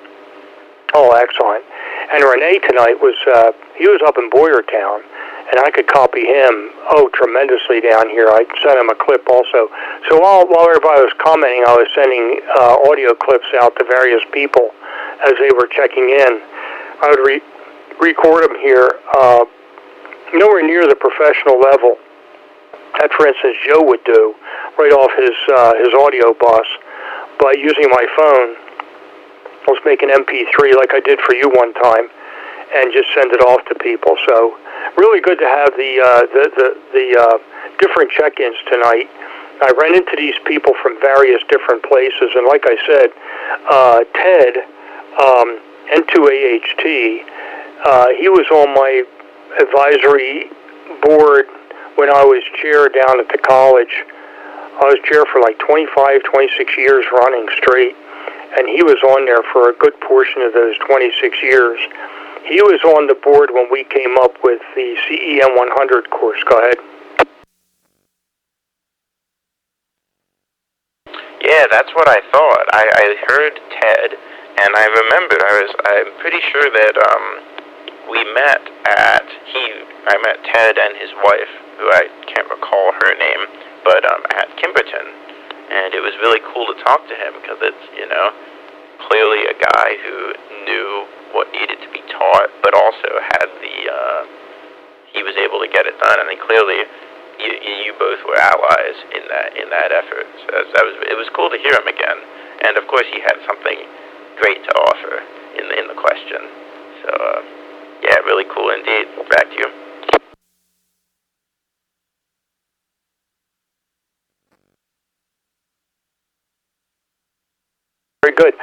oh, excellent. And Renee tonight he was up in Boyertown, and I could copy him, tremendously down here. I sent him a clip also. So while everybody was commenting, I was sending audio clips out to various people as they were checking in. I would record them here, nowhere near the professional level that, for instance, Joe would do right off his audio bus. But using my phone, I was making MP3 like I did for you one time, and just send it off to people. So really good to have the different check-ins tonight. I ran into these people from various different places, and like I said, Ted, N2AHT, he was on my advisory board when I was chair down at the college. I was chair for like 25, 26 years running straight, and he was on there for a good portion of those 26 years. He was on the board when we came up with the CEM 100 course. Go ahead. Yeah, that's what I thought. I heard Ted, and I remembered. I'm pretty sure that I met Ted and his wife, who I can't recall her name, but at Kimberton, and it was really cool to talk to him because it's, clearly a guy who knew what needed to be taught, but also had he was able to get it done. I mean, clearly you both were allies in that effort. So it was cool to hear him again, and of course he had something great to offer in the question. So yeah, really cool indeed. Back to you. Very good.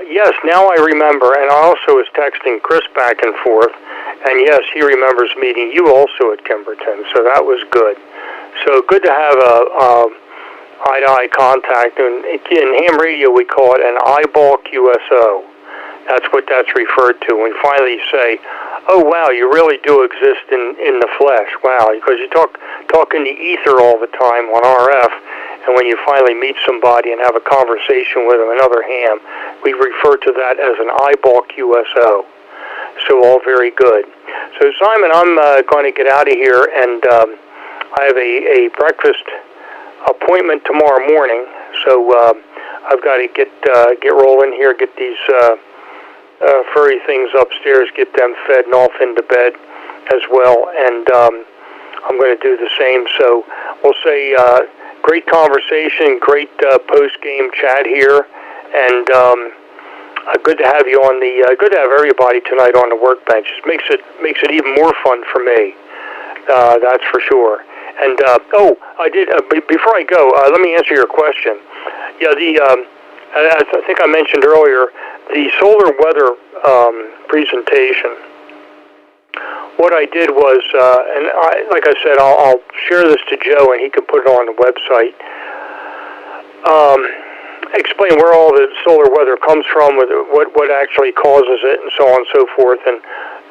Yes, now I remember, and I also was texting Chris back and forth, and yes, he remembers meeting you also at Kimberton, so that was good. So good to have a eye-to-eye contact, and in ham radio we call it an eyeball QSO. That's what that's referred to. When you finally say, oh, wow, you really do exist in the flesh. Wow, because you talk in the ether all the time on RF, and when you finally meet somebody and have a conversation with them, another ham, we refer to that as an eyeball QSO. So all very good. So, Simon, I'm going to get out of here, and I have a breakfast appointment tomorrow morning, so I've got to get rolling here, get these furry things upstairs, get them fed and off into bed as well, and I'm going to do the same. So we'll say great conversation, great post-game chat here, and good to have you on good to have everybody tonight on the Workbench. It makes it even more fun for me. That's for sure. And I did before I go. Let me answer your question. Yeah, I think I mentioned earlier the solar weather presentation. What I did was, like I said, I'll share this to Joe, and he can put it on the website. Explain where all the solar weather comes from, what actually causes it, and so on and so forth, and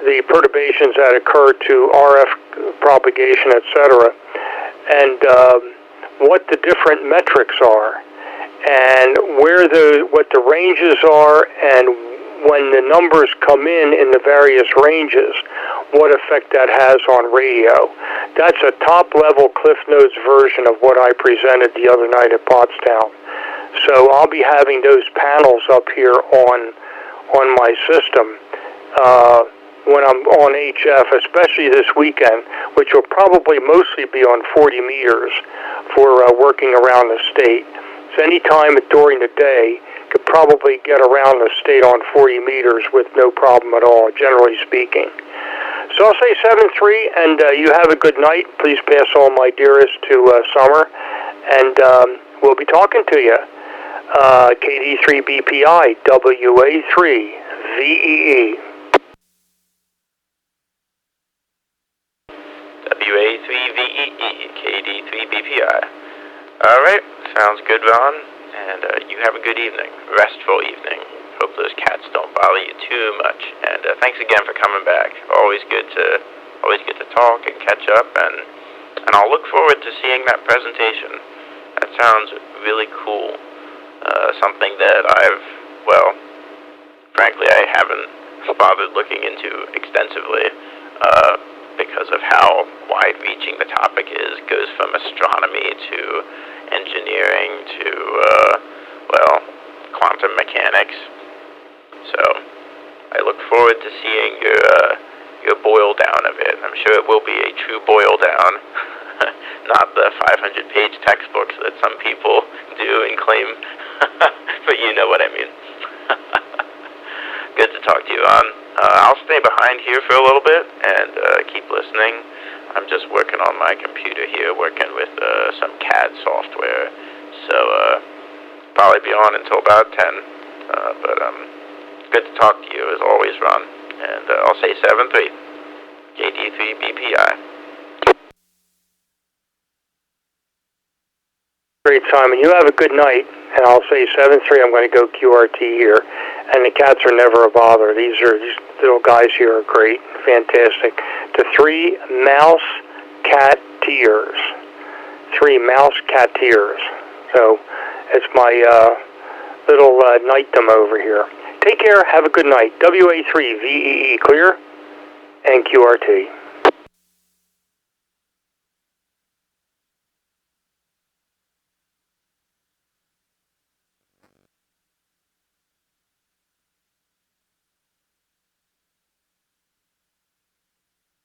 the perturbations that occur to RF propagation, etc., and what the different metrics are, and what the ranges are, and when the numbers come in the various ranges, what effect that has on radio. That's a top-level Cliff Notes version of what I presented the other night at Pottstown. So I'll be having those panels up here on my system when I'm on HF, especially this weekend, which will probably mostly be on 40 meters for working around the state. So any time during the day, could probably get around the state on 40 meters with no problem at all, generally speaking. So I'll say 7-3, and you have a good night. Please pass all my dearest to Summer, and we'll be talking to you. KD3BPI, WA3VEE. WA3VEE, KD3BPI. All right, sounds good, Ron. And you have a good evening, restful evening. Hope those cats don't bother you too much. And thanks again for coming back. Always good to talk and catch up. And I'll look forward to seeing that presentation. That sounds really cool. Something that frankly, I haven't bothered looking into extensively because of how wide-reaching the topic is. It goes from astronomy to engineering to, quantum mechanics. So I look forward to seeing your boil down of it. I'm sure it will be a true boil down, not the 500-page textbooks that some people do and claim, but you know what I mean. Good to talk to you, Ron. I'll stay behind here for a little bit and keep listening. I'm just working on my computer here, working with some CAD software, so probably be on until about 10, but good to talk to you as always, Ron, and I'll say 7-3, KD3BPI. Great, Simon. You have a good night, and I'll say 7-3. I'm going to go QRT here, and the cats are never a bother. These little guys here are great, fantastic. The 3 mouse cat tears. 3 mouse cat tears. So it's my little nightum over here. Take care. Have a good night. WA3VEE clear and QRT.